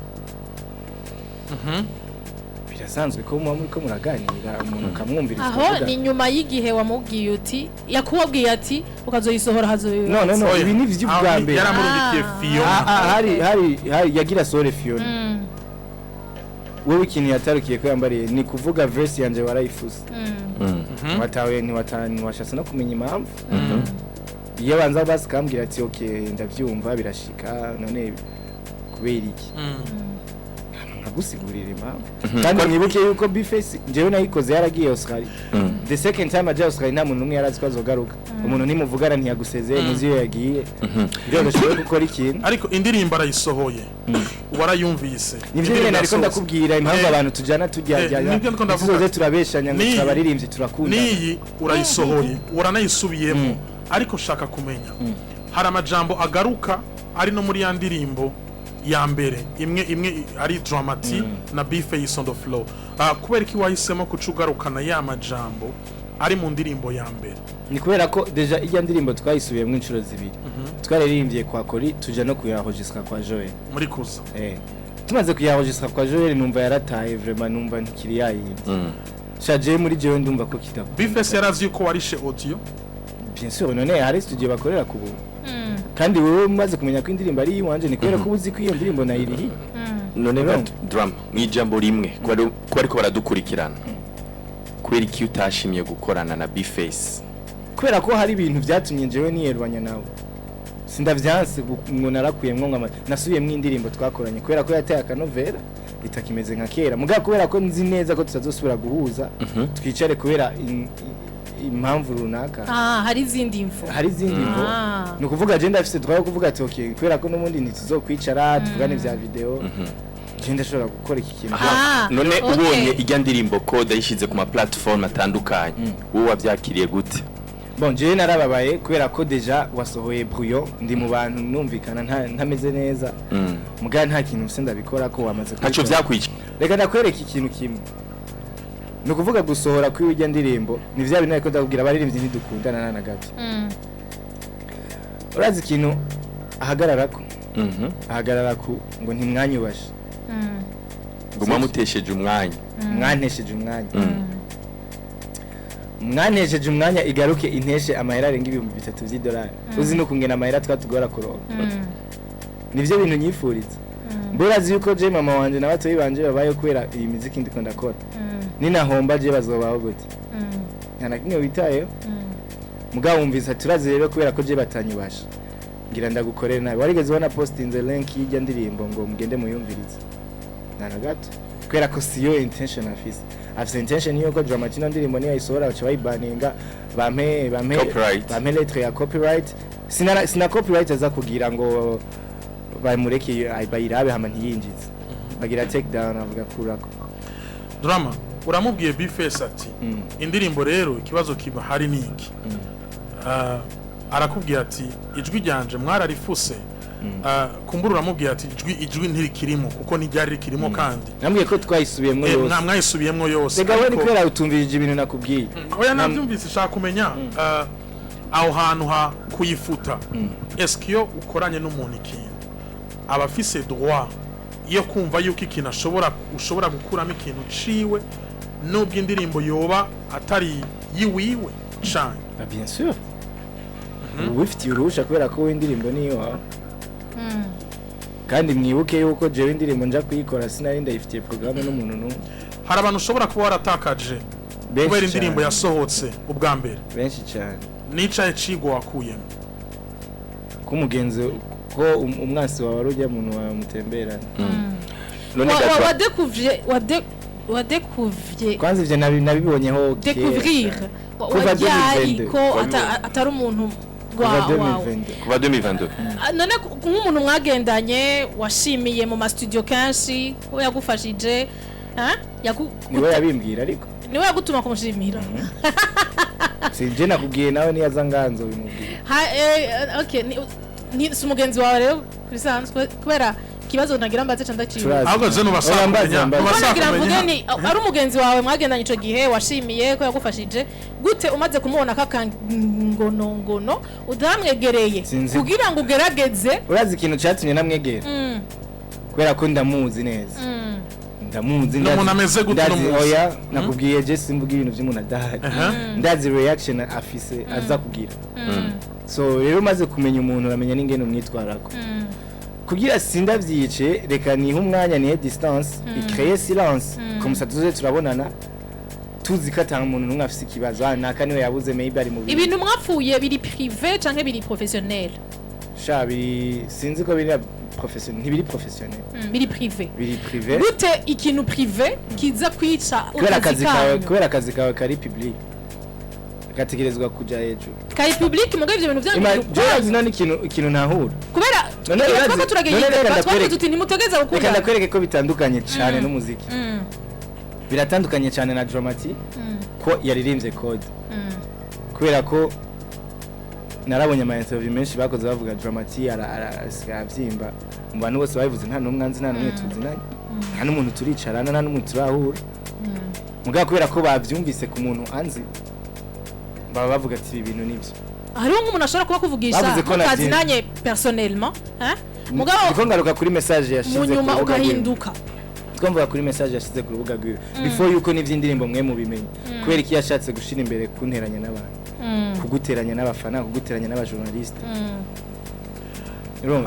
birasanzwe ko muri ko muraganira umuntu akamwumviriza aho ni nyuma y'igihe wamubwiye uti yakubabwiye ati ukazoyisohora hazoyiwe no ibi ni vy'ubwa mbere yaramurungikiye Fiona hari yagira sore Fiona wowe ikintu yatarukiye ko yambariye ni kuvuga verse yanje warayifuza watawe ntiwashase no kumenya impamvu iyo banza basi kambwira ati okay ndavyumva birashika none kubera iki nkagusigurira impamvu kandi mwibuke yuko Bface jewe nayikoze yaragiye Oscar the second time aje Oscar nta muntu numwe yarazi ko azogaruka umuntu nimuvugana ntiyagusezeye muzi yo yagiye biroroshye gukora ikintu ariko indirimbo arayisohoye warayumvise nivyo nyene nariko ndakubwira impamvu abantu tujana tujyajya tuzoze turabeshanya ngo abaririmbyi turakunda niyi urayisohoye uranayisubiyemo ariko shaka kumenya hari amajambo agaruka ari no muri ya ndirimbo ya mbere imwe ari dramatic na Bface on the floor kubera ki wahisemo kucugarukana ya majambo ari mu ndirimbo ya mbere ni kubera ko deja ijya ndirimbo twayisubiyemo inshuro zibiri twararirimbye kwa Kori tuja no kuyahojiska kwa Joel muri kuza tumaze kuyahojiska kwa Joel numva yarataye vraiment numva ntikiri yayindi shaje muri jewe ndumva ko kitabo Bface yarazi yuko warishe audio bien sûr none hari studio bakorera ku buntu kandi wewe umaze kumenya ko indirimbo ari yiwanje ni kubera ko uzi ko iyo ndirimbo nayirihi none drama mwijambo rimwe ko ariko baradukurikirana kubera iki utashimye gukorana na Bface kubera ko hari ibintu byatumye jewe niyerwanya nawe sindavyanse ngo narakuyemwo ngama nasubiyemwo indirimbo twakoranye kubera ko yateye akanovera itakimeze nka kera mugabo kubera ko nzi neza ko tutazosubira guhuza twicare kubera impamvu runaka hari izindi mfu ni ukuvuga agenda afite twaho kuvuga ati okay kubera ko n'ubundi ntituzokwicara tuvugane vya video genda shobora gukora iki kintu none ubonye ijya ndirimbo code yishize ku ma platform atandukanye wowe wabyakiriye gute bon je narababaye kubera ko deja wasohoye brouillon ndi mu bantu numvikana ntameze neza muga nta kintu usenda bikora ko wamaze ntaco byakwica reka ndakwereka ikintu kimwe no kuvuga gusohora kw'ijya ndirimbo ni vya bintu ariko ndakubwira abaririmbyi ntidukundana na gato urazi ikintu ahagarara ku ngo ntimwanyubashe ngo mwamutesheje umwanya mwanesheje umwanya igaruke inteshe amahera arenga ibihumbi 3 by'idolari uzi no kungena amahera twatugora kuronka nivyo bintu nyifuriza mburazi yuko je mama wanje n'abatoyi banje babaye kubera iyi muziki ndiko ndakora ninahomba je bazobaho gute nana kimwe witaye mugabo wumvise turazi rero kubera ko je batanyubasha ngira ndagukorera nabi warigeze ubona posting the link y'ijya ndirimbo ngo mugende muyumvirize nana gato kubera ko siyo intention afise intention yuko dramatic ndirimbo niyo isohora bacha bayibaninga bampe lettre ya copyright sina copyright aza kugira ngo bamureke bayirabe hama ntiyinjize bagira take down avuga kurako drama uramubwiye Bface ati indirimbo rero ikibazo kiba hari niki arakubwiye ati ijwi ryanje mwararifuse kumbura uramubwiye ati ijwi ntirikirimo kuko nijyari rikirimo kandi namwe ko twayisubiyemmo yose mwayisubiyemmo yose rega we kwera utumvirije ibintu nakubwiye oya nabyumvise shaka kumenya aho hantu ha kuyifuta eskiyo ukoranye n'umuntu ikintu abafise droit iyo kumva yuko ikintu ushobora gukuramo ikintu ciwe nubwo indirimbo yoba atari yiwiwe cyane bien sûr wifitiye uruhusha kubera ko indirimbo niyo wawe kandi mwibuke yuko jewe indirimbo nja kuyikora sinari ndayifitiye programme n'umuntu n'umwe hari abantu ushobora kuba waratakaje kubera indirimbo yasohotse ubwa mbere benshi cyane nicaye cigo wakuyemo ko umugenzi ko umwansi wawe rujya muntu wamutemberana none wadekuvye kwanza ivyo nabibonyeho découvrir ko atari umuntu kuva 2022 none nk'umuntu mwagendanye washimiye mu studio kenshi ko yagufashije niwe yabimbwira ariko niwe yagutuma kumushimira sinje nakubwiye nawe niyaza nganzo bimubwira okay ni sumugenzi wawe rero bisanzwe kubera kibazo nagira mbaze canda cyo ahubwo je nubasakanya ni ari umugenzi wawe mwagendanye ico gihe washimiye ko yagufashije gute umaze kumubona kakangono udamwegereye kugira ngo ugerageze urazi ikintu cyatumye namwegera kubera ko ndamuzi neza ndamuzi n'umuntu ameze gute oya nakubwiye je simvuga ibintu by'umuntu adahari ndazi reaction afise aza kugira so rero umaze kumenya umuntu uramenya n'ingene umwitwarako kugira sindavyice reka niho umwanya nihe distance icrée silence comme ça tuzoze turabonana tuzikata umuntu numwe afise ikibazo naka niwe yabuze maybe ari mu ibintu mwapfuye biri privé canke biri professionnel shabi sinzi ko biri professionnel ntibiri professionnel biri privé gute ikintu privé kiza kwica kubera akazi kawe kari public gategerezwa kuja hejuru kari public mugabe ibyo bintu byanyu none ikintu ntahura kubera twako turagenda twako tuti nimutegeza gukunda reka ndakwereke ko bitandukanye cyane n'umuziki biratandukanye cyane na dramati ko yaririmbye code kubera ko narabonye ama interview menshi bakoze bavuga dramati aravyimba mu bantu bose babivuze nta numwanzi nta numwe tuzinanye nta n'umuntu turicarana nta n'umuntu turahura muga kubera ko bavyumvise ku muntu anzi baba bavuga ati ibintu nivyo hariho nk'umuntu ashobora kuba kuvugisha kazinanye personnellement mugabo ndiko ngaruka kuri message yashize munyuma ugahinduka twumva kuri message yashize ku rubuga rwiwe before yuko n'ivy'indirimbo mwe mubimenye kubera iki yashatse gushira imbere kunteranya n'abantu kuguteranya n'abafana kuguteranya n'abajournaliste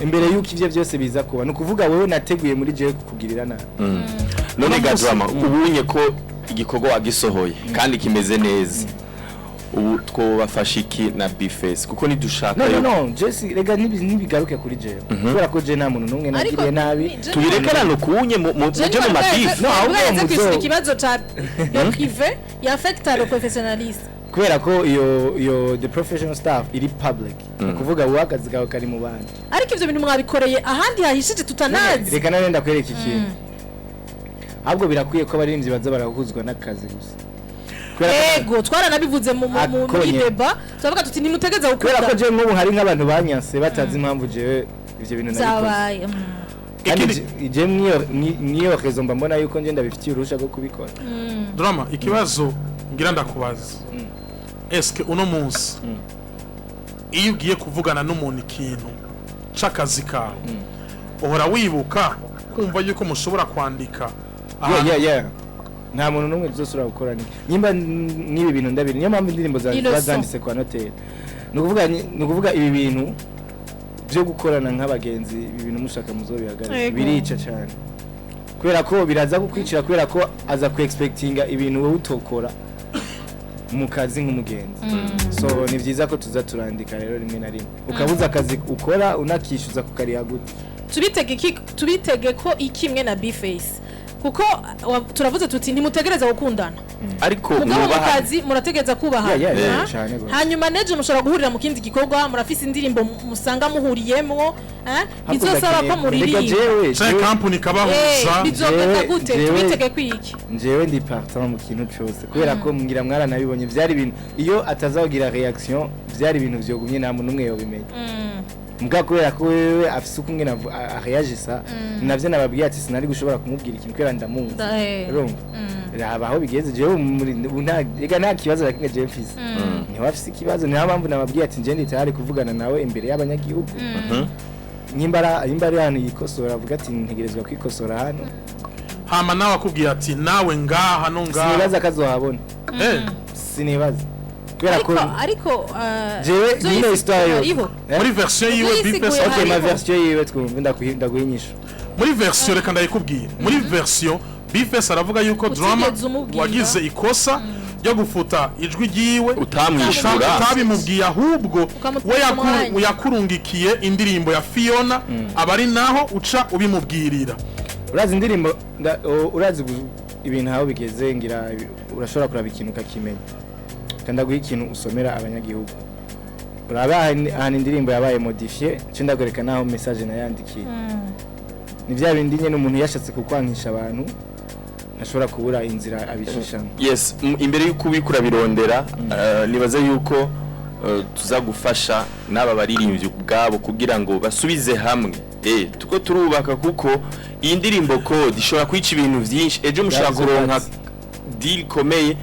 imbere yuko ivyo byose biza kuba nukuvuga wewe nateguye muri jewe kukugirira nabi none gadrama ubunye ko igikorwa wagisohoye kandi kimeze neza ubu twobafasha iki na Bface kuko nidushaka no Jesse rega ntibigaruke kuri jewe kubera ko je nta muntu numwe nagiriye nabi tubirekerano kunye mu je mu mabif no ahubwo muzo ikibazo cha privé yaffecta le professionnalisme kubera ko iyo the professional staff iri public kuvuga wakazi kawe kari mu bandi ariko ivyo bintu mwabikoreye ahandi hahishije tutanazi reka nane ndakwereka ikintu ahubwo birakwiye ko abaririmbyi baza barahuzwa n'akazi gusa ego twaranabivuze mu deba turavuga tuti nimutegeza gukora kubera ko je nk'ubu hari nk'abantu banyanse batazi impamvu jewe ivyo bintu nabikoze kandi je niyo rezo mbona yuko nje ndabifitiye urusha rwo kubikora drama ikibazo ngira ndakubaza eske uno munsi iyo ugiye kuvugana n'umuntu ikintu c'akazi kawe uhora wibuka kumva yuko mushobora kwandika yeah nta muntu numwe tuzosura gukora nimba nibi bintu ndabiri niyo mpamvu indirimbo zanditse kwa notaire nukuvuga ibi bintu byo gukorana nk'abagenzi ibi bintu mushaka muzobihagarika birica cyane kubera ko biraza kukwicira kubera ko aza ku expectinga ibintu wowe utokora mu kazi nk'umugenzi so ni byiza ko tuza turandika rero rimwe na rimwe ukabuza akazi ukora unakishyuza kukariha gute tubitege ko ikimwe na Bface kuko turavuze tuti ntimutegereza gukundana ariko mukazi murategeza kubaha hanyuma neje mushobora guhurira mu kindi gikorwa murafise indirimbo musanga muhuriyemwo bizosaba ko muririmba cyo company kabahuza bizogenda gute tubitege kwiki njewe ndi partant mu kintu cyose kubera ko ngira mwana nabibonye byari ibintu iyo atazagira reaction byari ibintu vyogumye nta muntu umwe yobimenye mbwa kubera ko wewe afise uko ngena reagisa navyo nababwiye ati sinari gushobora kumubwira ikintu kwera ndamuzi urumva rabaho bigeze jewe nta kibazo rakinga je mfise niho afise ikibazo niho mpamvu nababwiye ati nje nditari kuvugana nawe imbere y'abanyagihugu nyimbara hano yikosora avuga ati ntegerezwa kwikosora hano hama nawe akubwiye ati nawe ngaha no ngaha sinibaza kazohabona sinibaza ariko jewe nino histoire muri version yiwe Bface okay ma version yiwe twumva ndaguhinyisha muri version reka ndayikubwira muri version Bface aravuga yuko drama wagize ikosa ryo gufuta ijwi ryiwe utamwishura utabimubwiye ahubwo we yakurungikiye indirimbo ya Fiona abari naho uca ubimubwirira urazi indirimbo urazi ibintu aho bigeze ngira urashobora kuraba ikintu kakimenya kandi guha ikintu usomera abanyagihugu uraba ahantu indirimbo yabaye modifiye cyo ndagoreka naho message nayandikiye ni bya bindi nyene umuntu yashatse kukwankisha abantu ntashobora kubura inzira abishishamo yes imbere yuko ubikura birondera nibaza yuko tuzagufasha n'aba baririmbyi ubwabo kugira ngo basubize hamwe tuko turubaka kuko iyi ndirimbo code ishobora kwica ibintu byinshi ejo mushaka kuronka deal komeye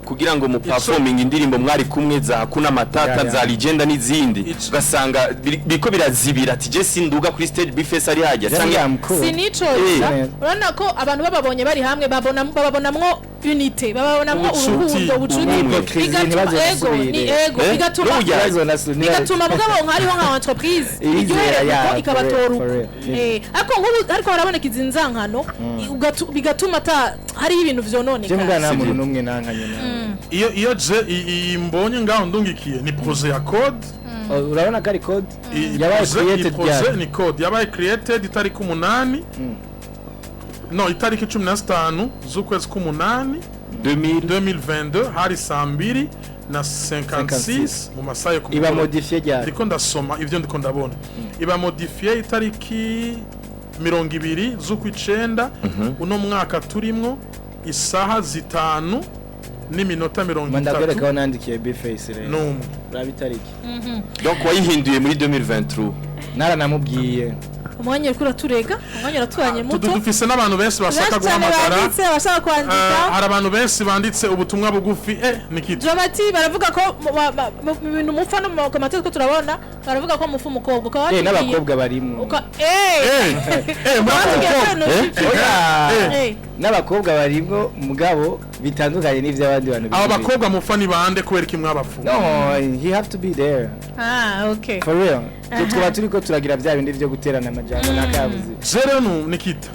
kugira ngo mu performing indirimbo mwari kumwe za hakuna matata za legenda n'izindi ugasanga biko birazibira ati je sinduga kuri stage Bface ari hajya sinico urana ko abantu bababonye bari hamwe babonamwo unité babonamwo uruhundo bucuti bigatuma mugabo nkariho nka entreprise iryohereza ikabatora ariko nk'ubu ariko baraboneka izinzankano bigatuma hari ibintu vyononeka je ngana muntu numwe nankanye iyo je imbonye ngaho ndungikiye ni projet ya code urabona ko ari code I- yabaye iprojet- created iprojet ryari ni code yabaye created itariki 8 no itariki 15 z'ukwezi k'umunani 2022 hari saa 2 na 56 mu masaha yo ku iba mugoroba. modifié ryari ndiko ndasoma ivyo ndiko ndabona iba modifiye itariki 20 z'ukwicenda uno mwaka turimwo isaha 5 n'iminota mandakwereka 30 aho nandikiye bface rero n'umwe uraba itariki donc wayihinduye muri 2023 naranamubwiye umwanya uriko uraturega umwanya uraturanye muto dufise n'abantu benshi bashaka benshi cyane guhamagara banditse bashaka kwandika hari abantu benshi banditse ubutumwa bugufi nikito Dramati baravuga ko mu bintu mupfa no mu komantere ko turabona baravuga ko mufu umukobwa ukaba watubwiye n'abakobwa barimo n'abakobwa barimo mugabo bitandukanye n'ivy'abandi bantu aba bakobwa mufa ni bande kubera iki mwabafunga no he have to be there okay for real twaba turiko turagira vya bindi vyo guterana amajambo nakabuze zero nu nikita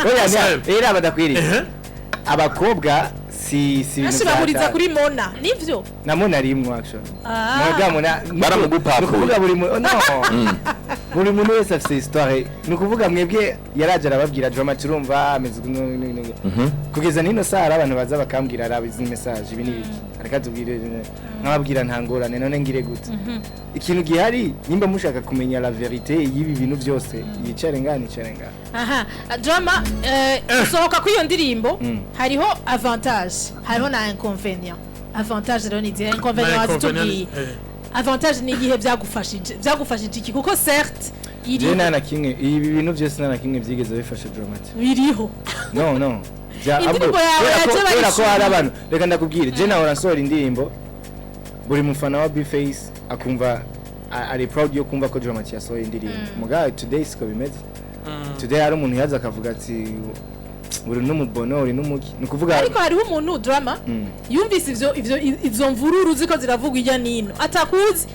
oya era badakwiriye abakobwa si Ashi bahuriza kuri Mona nivyo namona rimwe actually mona baramugupapuro nukuvuga buri muntu wese afite histoire nukuvuga mwebwe yaraje arababwira drama turumva ameze kugeza nino saa abantu baza bakambwira arabizi message ibi nibiki areka tubwire nkababwira ntangorane none ngire gute ikintu gihari nimba mushaka kumenya la verite y'ibi bintu byose yicare ngani aha drama sohoka kuri iyo ndirimbo hariho avantage hariho na inconvénient avantage rero ni dire inconvénient azitubwiye avantage ni igihe byagufashije iki kuko certes iri nana kimwe ibi bintu byose nana kimwe byigeze bifasha Dramati biriho no indirimbo yawe yaje bari ko hari abantu reka ndakubwire je nawe ransora indirimbo buri mufana wa Bface akumva ari proud yo kumva ko Dramati yasohoye indirimbo muga today siko bimeze today hari umuntu yaza akavuga ati uri n'umubono uri n'umuki nukuvuga ariko hariho umuntu drama yumvise izo mvururu ziko ziravugwa ijya nino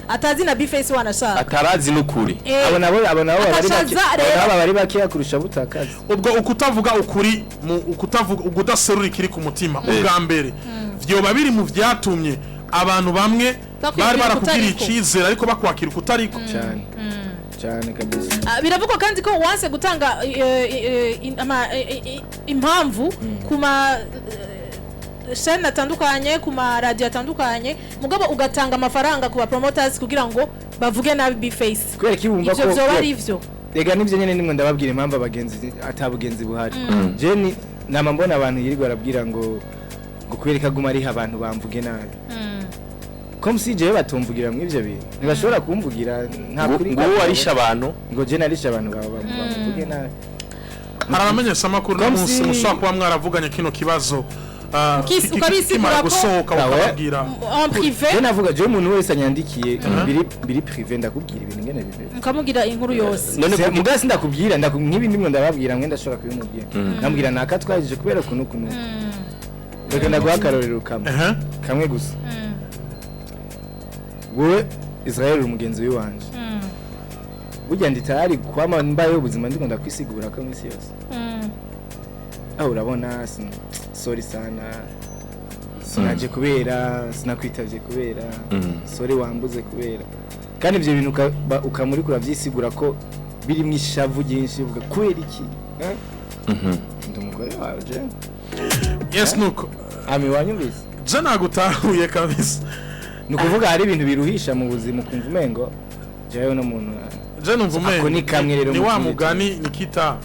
atazi na Bface wanashaka atarazi n'ukuri abo nabo bari bake kurusha butakazi ubwo ukutavuga ukuri ukutavuga ugudaserura ikiri ku mutima ubwa mbere vyoba biri mu vyatumye abantu bamwe bari barakubwira icizere ariko bakwakira ukutariko cyane kabisa biravugwa kandi ko wanse gutanga impamvu kuma chaîne atandukanye kuma radio atandukanye mugabo ugatanga amafaranga ku ba promoters kugira ngo bavuge na Bface kwera kibumva ko byo bari ivyo rega nivyo nyene nimwe ndababwira impamvu abagenzi atabugenzi buhari Jenny nama mbona abantu yirirwa arabwira ngo kwereka guma ari abantu bamvuge nabi comme si jewe batumvugira mu ivyo bintu ntibashobora kumvugira nta kuri ngo warisha abantu ngo je narisha abantu bavuge nabi haramenyesha makuru n'umunsi mushaka kuba mwaravuganye kino kibazo ukabisigura gusohoka ukababwira en privé je navuga je umuntu wese anyandikiye biri privé ndakubwira ibintu ngene biveze ukamugira inkuru yose none muga sindakubwira nk'ibindi mwe ndababwira mwe ndashobora kubimubwira nambwira naka twajije kubera kuno reka ndaguha akarorero kamwe gusa wowe Israel umugenzi w'iwanje burya nditari kwama mbaye ubuzima ndiko ndakwisigura ko mwisi yose urabona sorry sana sinaje kubera sinakwitavye kubera sorry wambuze kubera kandi ivyo bintu ukamuri kuravyisigura ko biri mwishavu ryinshi uvuga kubera iki ndumugore wawe je yes nuko ami wanyumvise je nagutahuye kabisa nukuvuga hari ibintu biruhisha mu buzima ukumva umengo jewe no muntu je numva umengo ni kamwe rero ni wa mugani nikita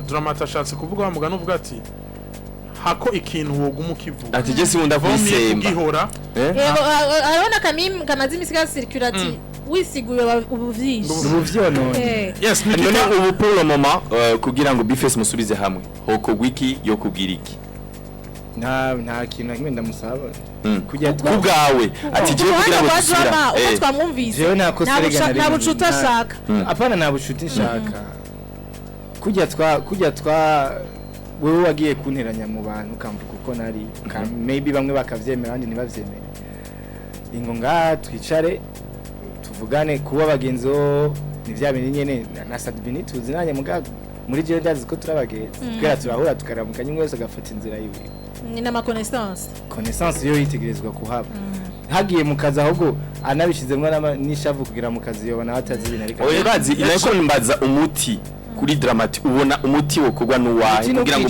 Dramati ashatse kuvuga wa mugani uvuga ati hako ikintu woguma ukivuga ati je sinkunda kwisemba ugihora arona kamim kanazimi sika circulati wisiguye ubuvyonone yes none ubu pour le moment kugira ngo Bface musubize hamwe hoko wiki yo kubwira iki nta kintu nakimwe ndamusaba kujya kubwawe ati je kugira ngo dusubira uko twamwumvise jewe nta bucuti ashaka apana nta bucuti nshaka kujya wewe wagiye kunteranya mu bantu ukamvuga uko nari maybe bamwe bakavyemera abandi ntibavyemere ingonga twicare tuvugane kuba bagenzi ni vya bintu nyene na sadbini tuzinanye mugaga muri je ndazi ko turabagenzi twera turahura tukaramukanya umwe wese agafata inzira yiwe ni nama connaissance yo yitegerezwa kuhaba hagiye mu kazi ahubwo anabishizemwe n'ishavu kugira mu kazi yobana batazi ibintu ariko urazi inako nimbaza umuti kuri dramatic ubona umuti wo kugwa nuwahe kugira ngo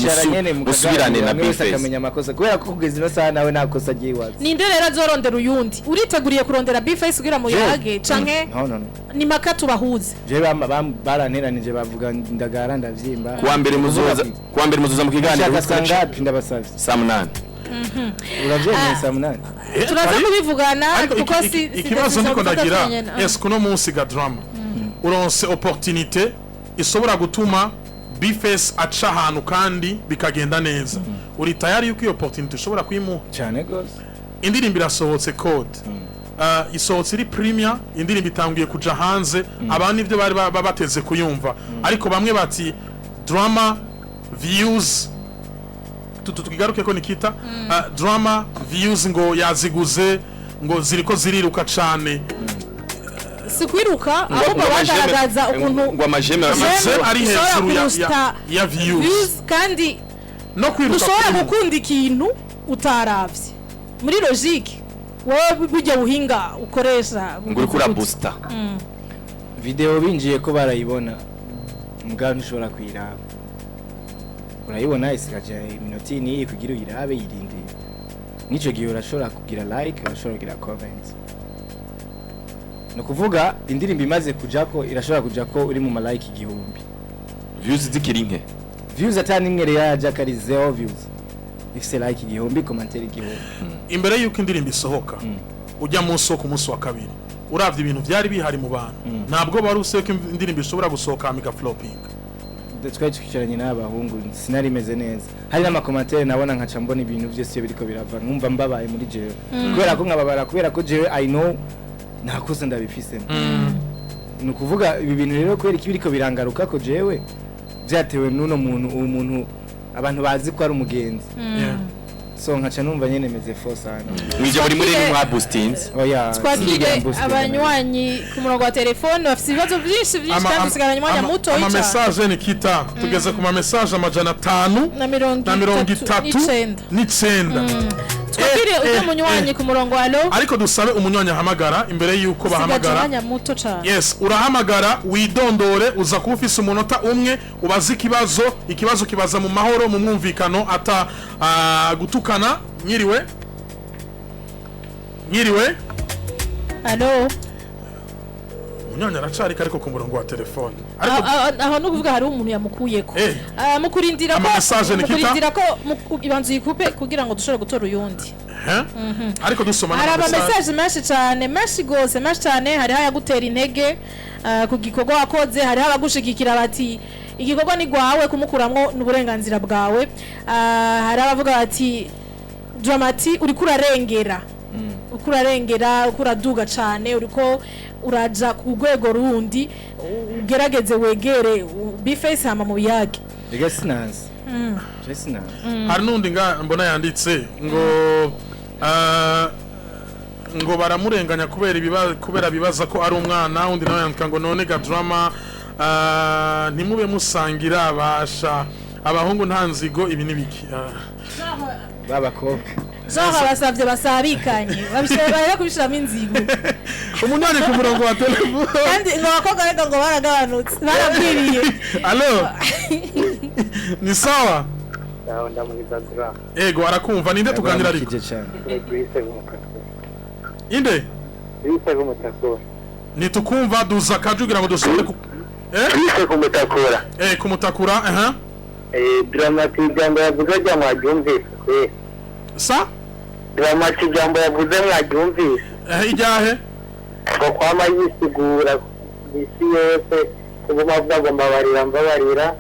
musubirane na Bface akamenya amakosa kubera ko kugeza ino saha nawe nakosa agiye wazi ninde rero azorondera uyundi uriteguriye kurondera Bface kugira mu yage canke no ni maka tubahuze je baranteranije bavuga ndagara ndavyimba kuwa mbere muzoza mu kiganiro sangapi ndabasavye saa 8 uravyemeye saa 8 turaza kubivugana kuko si ikibazo ndiko ndagira yes kuno munsi ga drama uronse opportunité isobora gutuma Bface aca ahantu kandi bikagenda neza uri tayari yuko iyo opportunity ushobora kwimuha cyane gose indirimbo irasohotse code isohotse iri premier indirimbo itanguye kuja hanze abandi ivyo bari bateze kuyumva ariko bamwe bati drama views tukigaruke ko nikita drama views ngo yaziguze ngo ziriko ziriruka cane sikwiruka ahubwo bagaragaza ukuntu ngo amajeme ari hejuru ya views kandi no kwiruka ushobora gukunda ikintu utaravye muri logique wowe bijya buhinga ukoresha ngo uri kura booster video binjiye ko barayibona mugabo ntushobora kwiraba urayibona isikaje iminota ni kugira uyirabe yirinde nico gihe urashobora kugira like urashobora kugira comment no kuvuga indirimbo imaze kujako irashobora kujako uri mu malike igihumbi views zikiri nke views atani ngere yaje kari 0 views ifise like igihumbi commentaire igihumbi imbere yuko indirimbo isohoka ujya mu soko umunsi wa kabiri uravye ibintu byari bihari mu bantu ntabwo baruse ko indirimbo ishobora gusohoka amiga flopping twari twicaranye n'abahungu sinari meze neza hari n'amakomantere nabona nkaca mbona ibintu byose biriko birava numva mbabaye muri jewe kubera ko nkababara kubera ko jewe I know nakoze ndabifise nukuvuga ibi bintu rero kwera ikibiriko birangaruka ko jewe byatewe nuno umuntu abantu bazi ko ari umugenzi so nkaca numva nyene meze force hano mwije muri mwa boostings twakire abanywanyi ku murongo wa telefone bafite ibibazo byinshi kandi dusigaranye umwanya muto ama message ni kita tugeze ku ma message amajana 5 na 39 twakire ujya munywanyi ku murongo alo ariko dusabe umunywanyi ahamagara imbere yuko bahamagara yes urahamagara widondore uza kuba ufise umunota umwe ubaza ikibazo kibaza mu mahoro mu mwumvikano ata gutukana nyiriwe alo umunywanyi aracari ariko ku murongo wa telefone aho no kuvuga hari umuntu yamukuyeko mukurindira ko ibanzu yikupe kugira ngo dushobore gutora uyundi ariko dusoma hari ama message menshi gose cyane hari haya gutera intege ku gikorwa wakoze hari abagushigikira bati igikorwa ni gwawe kumukuramwo n'uburenganzira bwawe hari abavuga bati dramati uri kurarengera ukuraduga cyane uriko uraja ku rwego rundi ugerageze wegere Bface hama mu biyage Legasinazi hari nundi mbona yanditse ngo baramurenganya kubera bibaza ko ari umwana undi nawe yandika ngo none ga drama ntimube musangira abasha abahungu nta nzigo ibi nibiki babakobwa Zaha basavye basabikanye babishobora kubishiramo inzigo umunani ku murongo wa telefone kandi n'abakobwa rega ngo baragabanutse barabwiriye allo ni sawa ndamugizagura ego arakumva ninde tuganira ariko inde nitukumva duza kajugira ngo dusubire kumutakura kumutakura dramatic jambo yavuze rya mwabyumvise sa dramatic jambo yavuze mwabyumvise ijyahe ngo kwama yisigura bisi yose kubuma bwagomba mbabarira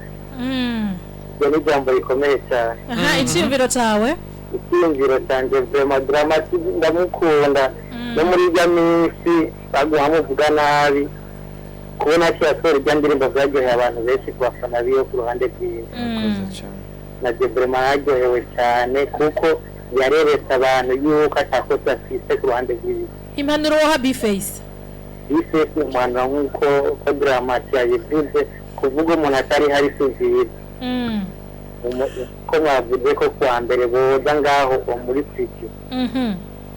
ni jambo rikomeye cyane icyumviro cyawe icyumviro cyanjye vraiment dramatic ndamukunda no muri ya minsi baguhamuvuga nabi kubona ko yasohora ibya ndirimbo byagiye abantu benshi kubafana biyo ku ruhande rwiwe na vraiment yaryohewe cyane kuko yareretse abantu yuko atakosa afise ku ruhande rwiwe impanuro wa Bface umwana nk'uko ko dramatic yayivuze kuvuga umuntu atari hari sivile ko ko mwavuze ko kuwa mbere boza ngaho muri studio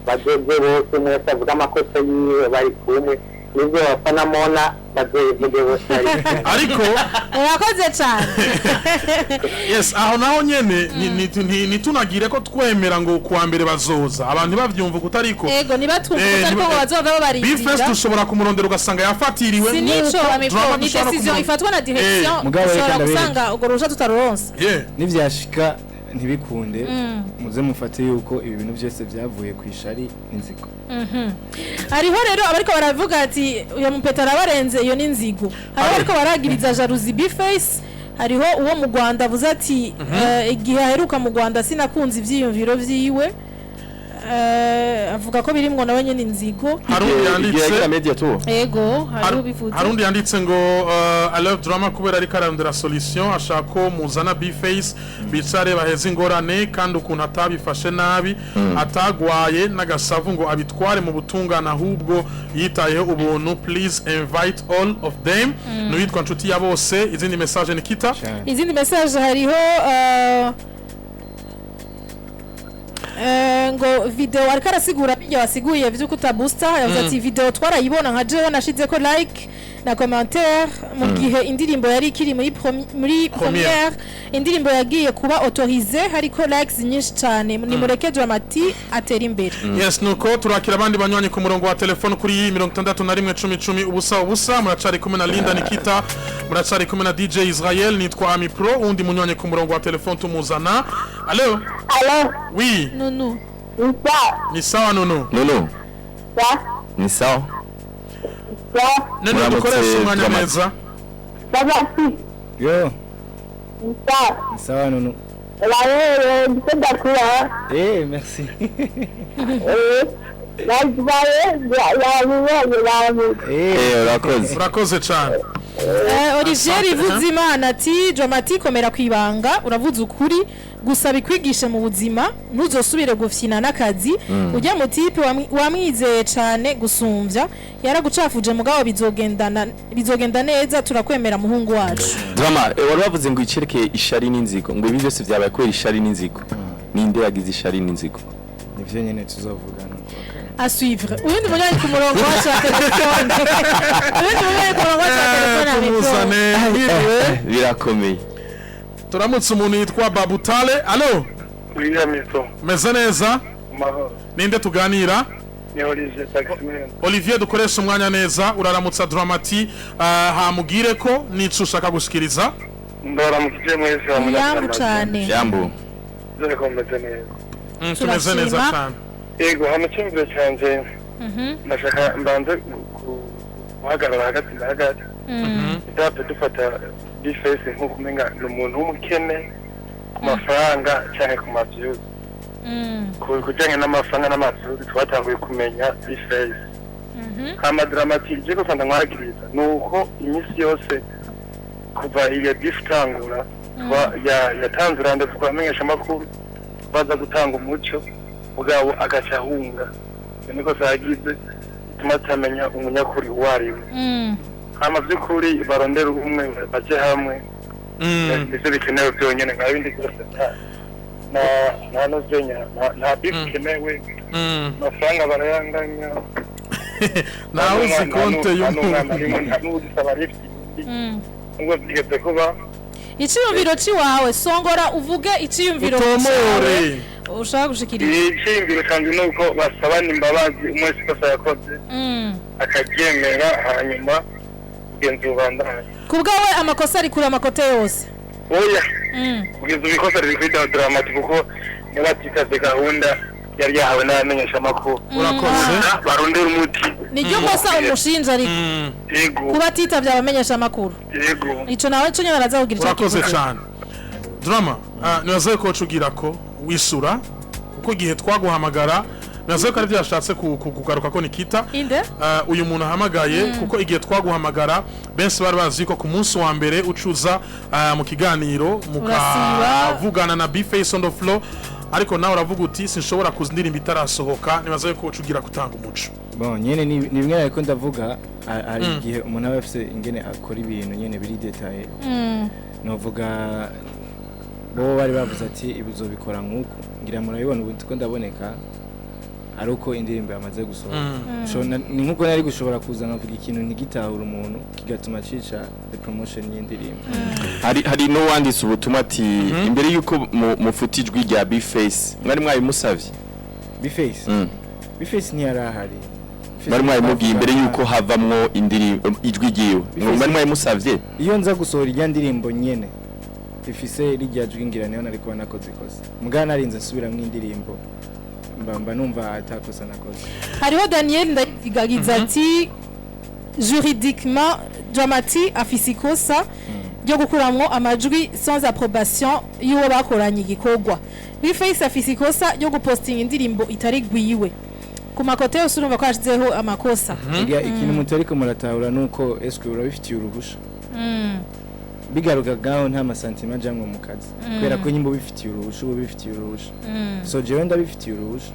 bazoze bose mwese avuga amakosa yiwe bari kumwe nibyo bafana mona bazoyivuge bose ariko urakoze cyane yes aho naho nyene nitunagire ko twemera ngo kuwa mbere bazoza abantu bavyumva kutariko yego nibatumva kutariko ngo bazova babarindira bifest dushobora kumurondera ugasanga yafatiriwe sinico amipo ni decision ifatwa na direction ushobora gusanga ugo ruja tutaronse nivyashika ntibikunde muze mufate yuko ibi bintu byose byavuye ku ishari inzigo hariho rero abariko baravuga ati uyo mupeta arabarenze iyo n'inzigo hariho ariko baragiriza jalousie biface hariho uwo mu Rwanda avuze ati igihe aheruka mu Rwanda sinakunze ivyiyumviro vyiwe avuga ko birimwo nawe nyene inzigo harundi yanditse yego hariho bivuze harundi yanditse ngo I love drama kubera ari karandira solution ashako muzana biface bicare baheze ingorane kandi ukuntu atabifashe nabi atagwaye n'agasavu ngo abitware mu butungana ahubwo yitayeho ubuntu please invite all of them n'uwitwa nshuti ya bose izindi message Nikita izindi message hariho ngo video ariko arasigura bijya wasiguye vyuko utabusta yavuze ati video twarayibona nka jewe nashize ko like na commentaire mu gihe indirimbo yari ikiri muri première indirimbo yagiye kuba autorisée hariko likes nyinshi cyane ni mureke dramati atera imbere yes nuko turakira abandi banywanyi ku murongo wa telefone kuri 611010 ubusa muracari kumwe na Linda Nikita muracari kumwe na DJ Israel nitwa Ami Pro undi munywanyi ku murongo wa telefone tumuzana allo oui Nunu ni sawa Nunu ni sawa nene dukoresha umwanya neza yo sawa Nunu merci urakoze cyane Olivier Ivuzimana ati dramatique komera kwibanga uravuze ukuri gusa bikwigishe mu buzima ntuzosubire gufyina n'akazi ujya mu tipe wamwizeye cyane gusumvya yaragucafuje mugabo bizogenda neza turakwemera muhungu wacu drama wari bavuze ngo icereke ishari n'inzigo ngo ibi byose byabaye kwera ishari n'inzigo ninde yagize ishari n'inzigo nivyo nyene tuzovugana à suivre ubundi munyanya ku murongo wacu wa telefone ubundi munyanya ku murongo wacu wa telefone birakomeye turamutse umuntu yitwa Babutale allo Williamito meze neza ninde tuganira ni Olivier dukoresha umwanya neza uraramutsa dramati hamugire ko nico ushaka gushikiriza ndaramukije mwese yambu cyane yambu zere komeze neza tumeze neza cyane yego hamucyumvire cyanje ndashaka mbanze guhagarara hagati na hagati ndape dufata biface nko kumenga n'umuntu w'umukene ku mafaranga cyane ku mavyuzi kujyanye n'amafaranga n'amavyuzi twatanguye kumenya biface hama dramatique ko sanda mwagiriza nuko iminsi yose kuva iyo gifitangura yatanze urandetse kwamenyesha amakuru baza gutanga umuco ubwabo agacahunga niko zagize bituma tutamenya umunyakuri wariwe hama by'ukuri barondera umwe baje hamwe ndetse bikenewe byonyine nka bindi byose nta nozenya nta bikenewe amafaranga barayanganya nawe uzi konte n'udusaba rifti ngo bigeze kuba iciyumviro ciwawe songora uvuge iciyumviro utomore ushaka gushikiriza iciyumviro kandi nuko basabana imbabazi umwe wese yakoze akabyemera hanyuma kugenzura ubandanye kubwawe amakosa ari kuri amakote yose oya kugeza ubikosa riri kuri dramatique kuko nibatikaze gahunda yari yahawe n'abamenyesha amakuru urakoze barondera umuti niryo kosa umushinja ariko yego kuba atitavye abamenyesha amakuru yego ico nawe cyo nyine araza kugira icyo urakoze cyane drama nibaze ko cugira ko wisura uko gihe twaguhamagara nazo ko ari byashatse kugaruka ko Nikita inde uyu muntu ahamagaye kuko igihe twaguhamagara benshi bari bazi ko ku munsi wa mbere ucuza mu kiganiro mukavugana na Bface on the floor ariko nawe uravuga uti sinshobora kuzindirimba itarasohoka nibaze ko ucugira gutanga umuco bon nyene ni bimwe ariko ndavuga hari igihe umuntu aba afite ingene akora ibintu nyene biri detail novuga bo bari bavuze ati ibuzobikora nkuko ngira murabibona ubu ko ndaboneka ari uko indirimbo yamaze gusohoka ni nkuko nari gushobora kuzana kuvuga ikintu ntigitahura umuntu kigatuma cica the promotion y'indirimbo hari no wanditse ubutumwa ati imbere yuko mufutijwe rya B-Face mwari mwabimusavye B-Face ntiyarahari bari mwabimubwiye imbere yuko havamwo indirimbo ijwi giwe mwari mwabimusavye iyo nza gusohora irya ndirimbo nyene ifise rijya jwi ngira nayo nari kuba nakoze ikosa mugana narinze nsubiramo indirimbo mba numva atakosa nakoze. Hariho Daniel ndagigagiza ati juridiquement Dramati afise ikosa ryo gukuramwo amajwi sans approbation y'uwo bakoranye igikorwa. B-Face afise ikosa ryo gupostinga indirimbo itari gwiwe. Ku makote yose urumva ko hashizeho amakosa. Ikintu mutariko muratahura nuko eswe urabifitiye uruhusha. Bigaruka gaho nta masantima jamwe mu kazi kubera ko nyimbo bifitiye uruhusha so jewe ndabifitiye uruhusha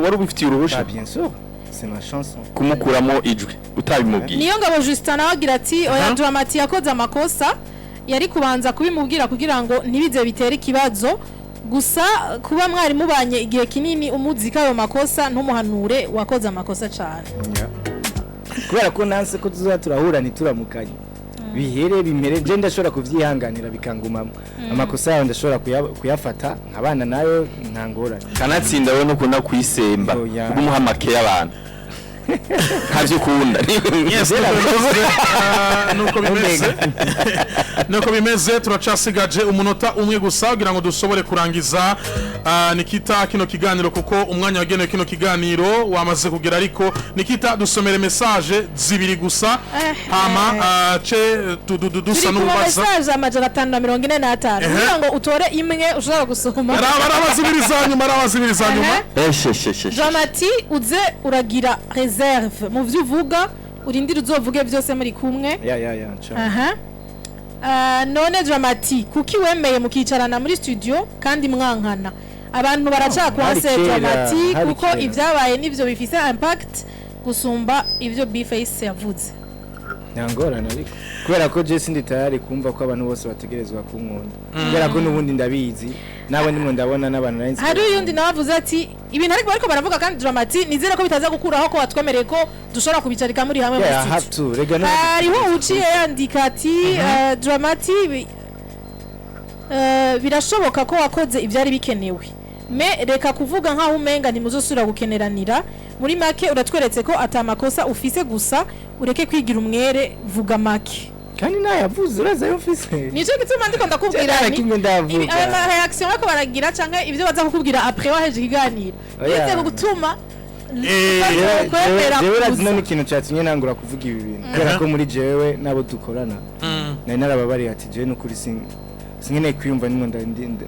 wari ubifitiye uruhusha bien sûr c'est ma chanson kumukuramo ijwi utabimubwiye niyo ngabo Justin nawe agira ati oya Dramati yakoze amakosa yari kubanza kubimubwira kugira ngo ntibize bitera ikibazo gusa kuba mwari mubanye igihe kinini umuzika ayo makosa ntumuhanure wakoze amakosa cyane kubera ko nanse ko tuzaturahura ntituramukanye bihere bimere je ndashobora kuvyihanganira bikangumamo amakosa yawe ndashobora kuyafata nkabana nayo ntangorane kanatsinda we no kuna kwisemba kumuhamake y'abantu havyo kunda nuko bimeze turacasigaje umunota umwe gusa kugira ngo dusobore kurangiza Nikita kino kiganiro kuko umwanya wagenewe kino kiganiro wamaze kugera ariko Nikita dusomere message zibiri gusa hama dusa n'ubaza message amajana 545 kugira ngo utore imwe ushobora gusoma arabazibiriza nyuma Dramati uze uragira reserve mu byo uvuga urindira uzovuge byose muri kumwe none Dramati kuki wemeye mukicarana muri studio kandi mwankana abantu baracakwanse Dramati kuko ivyabaye nivyo bifise impact gusumba ivyo B-Face yavuze nyangorana ariko kubera ko je sindi tayari kumva ko abantu bose bategerezwa kunkunda kubera ko nubundi ndabizi nabo nimwe ndabona n'abantu narinzi hari uyundi navuze ati ibintu ariko baravuga kandi Dramati nizere ko bitaza gukuraho ko watwemereye ko dushobora kubicarika muri hamwe mu studio hariho uciye yandika ati Dramati birashoboka ko wakoze ivyari bikenewe me reka kuvuga nkaho umenga ntimuzosura gukeneranira muri make uratweretse ko atamakosa ufise gusa ureke kwigira umwere vuga make kandi nayavuze uraza yofise nico gituma ndiko ndakubwira ni aya reaction yako baragira canke ivyo baza kukubwira après waheje ikiganiro ndetse gutuma jewe zino ni kintu cyatumye nangura kuvuga ibi bintu kubera ko muri jewe nabo dukorana nari narababari ati jewe n'ukuri sinkeneye kwiyumva nimwe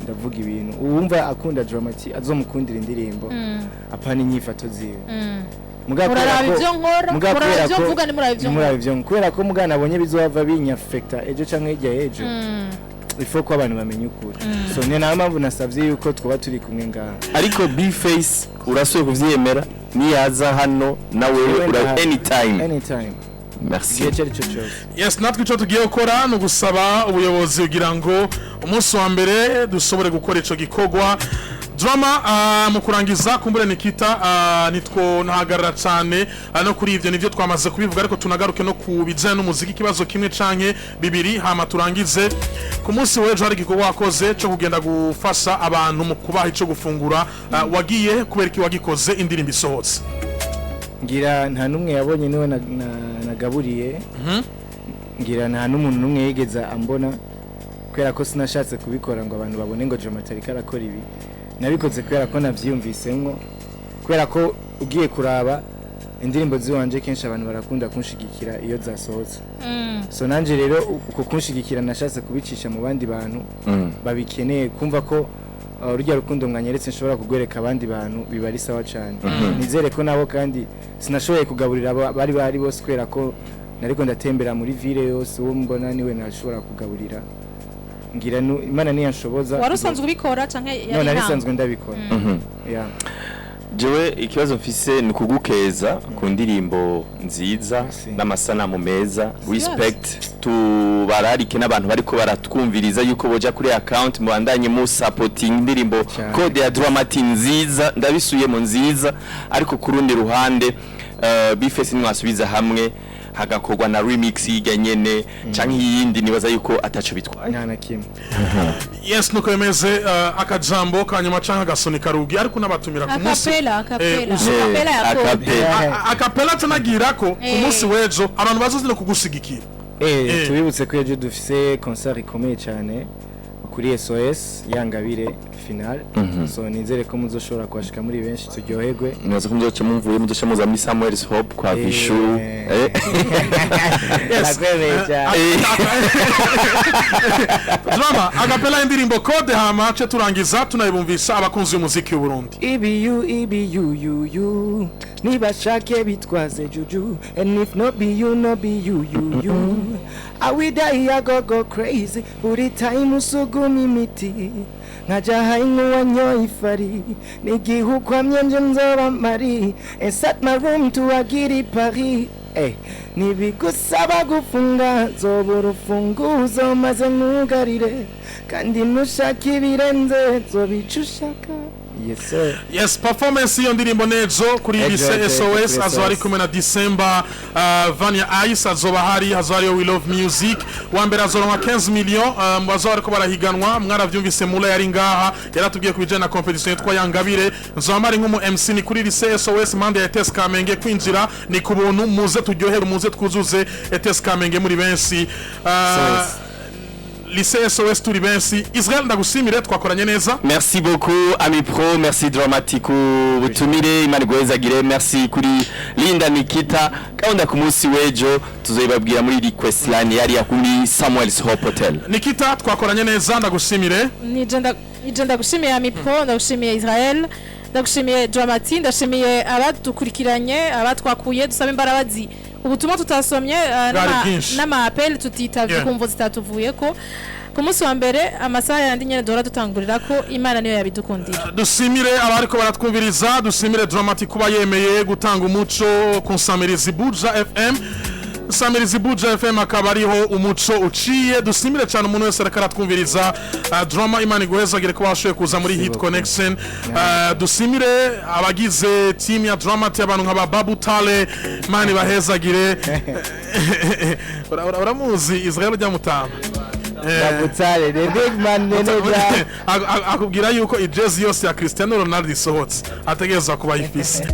ndavuga ibintu uwumva akunda Dramati azomukundira indirimbo apana inyifato ziwe muraraba ivyo nkora muraraba ivyo mvuga ni muraraba ivyo kubera ko mugana abonye bizova binyafecta ejo canke hirya ejo ifo ko abantu bamenye ukuri so ne na mpamvu nasavye yuko twoba turi kumwe ngaha ariko B-Face urasoye kuvyemera niyaza hano nawe anytime merci yes natwe cyo tugiye gukora no gusaba ubuyobozi kugira ngo umunsi wa mbere dusobore gukora ico gikogwa drama mu kurangiza kumbure Nikita nitwo ntahagarara cyane no kuri ivyo nivyo twamaze kubivuga ariko tunagaruke no kubijana n'umuziki kibazo kimwe canke bibiri hama turangize ku munsi w'ejo hari gikogwa wakoze cyo kugenda gufasha abantu mu kubaha ico gufungura wagiye kubera iki wagikoze indirimbo isohotse ngira nta numwe yabonye niwe nagaburiye ngira nta n'umuntu numwe yigeza ambona kubera ko sinashatse kubikora ngo abantu babone ngo Dramati ariko arakora ibi nabikoze kubera ko navyumvisemwo kubera ko ugiye kuraba indirimbo ziwanje kenshi abantu barakunda kunshigikira iyo zasohotse so nanje rero uko kunshigikira nashatse kubicisha mu bandi bantu babikeneye kumva ko urujya rukundo mwanyeretse nshobora kugwereka abandi bantu bibari sawa cyane nizere ko nabo kandi sinashoboye kugaburira bari bose kwera ko nariko ndatembera muri ville yose uwo mbona niwe nashobora kugaburira ngira Imana niyanshoboza warusanzwe ubikora canke yari narisanzwe ndabikora jewe ikibazo mfise ni kugukeza ku ndirimbo nziza n'amasanamu meza respect tubararike n'abantu bariko baratwumviriza yuko boja kuri account mubandanye mu supporting indirimbo code ya Dramati nziza ndabisuye mu nziza ariko kurundi ruhande bifese nimwasubiza hamwe hagakorwa na remix yiganyene canke yindi nibaza yuko ataco bitwaye nta kimwe yes nuko yemeze akajambo kanyuma canke gasoni karugi ariko nabatumira ku munsi akapela tunagira ko ku munsi wejo abantu bazozina kugusigikira tubibutse ko ejo dufise concert ikomeye cyane kuri SOS yangabire final so nizere ko muzoshobora kwashika muri benshi turyoherwe nibaza ko muzoca mumvuye muzoca muza muri Samuel's Hope kwa Vishu Drama agapela indirimbo code hama ce turangiza tunayibumvisha abakunzi y'umuziki w'u Burundi you nibashake bitwaze juju and if not be you I will die I go crazy buri time usuguma imiti nkaja haino wanyo ifari nigihukwa myenje nzoba mari and set my room to agiri Paris nibigusaba gufunga zobura ufunguzo maze nkugarire kandi nushaka ibirenze zobica ushaka yes performance iyo ndirimbo nejo kuri lycée SOS azari kumwe na December Vania Ice azoba hari hazari We Love Music wa mbere azoronka 15 million bazari ko barahiganwa mwaravyumvise mula yari ngaha yaratubwiye kubijana na competition yitwa Yangabire nzamari nk'umu MC ni kuri lycée SOS mande ya ETS Kamenge kwinjira ni kubuntu muze turyohere muze twuzuze ETS Kamenge muri bensi lycée SOS turi bensi Israel ndagushimire twakoranye neza merci beaucoup ami pro merci Dramatiku butumire imana gwezagire merci kuri Linda Nikita kaunda ku munsi wejo tuzoyibabwira muri request line yari ya kuri Samuel's Hope Hotel Nikita twakoranye neza ndagushimire nije ndagushimiye ami pro ndagushimiye Israel ndagushimiye Dramati ndashimiye abadukurikiranye abatwakuye dusaba imbarabazi ubutumwa tutasomye n'ama appel tutitavye kumvo zitatuvuye ko ku munsi wa mbere amasaha yandi nyene dora dutangurira ko Imana niyo yabidukundira dusimire abariko baratwumviriza dusimire Dramati kuba yemeye gutanga umuco ku Samirizi Buja FM Samirizi Buja FM akaba ariho umuco uciye dusimire cyane umuntu wese ariko aratwumviriza Drama Imana iguhezagire ko washoye kuza muri Hit Connection dusimire abagize team ya Dramati abantu nka Babu Tale Imana bahezagire uramuzi Israel rya mutama Babutale the big man manager akubwira yuko ijezi yose ya Cristiano Ronaldo isohotse ategereza kuba ifise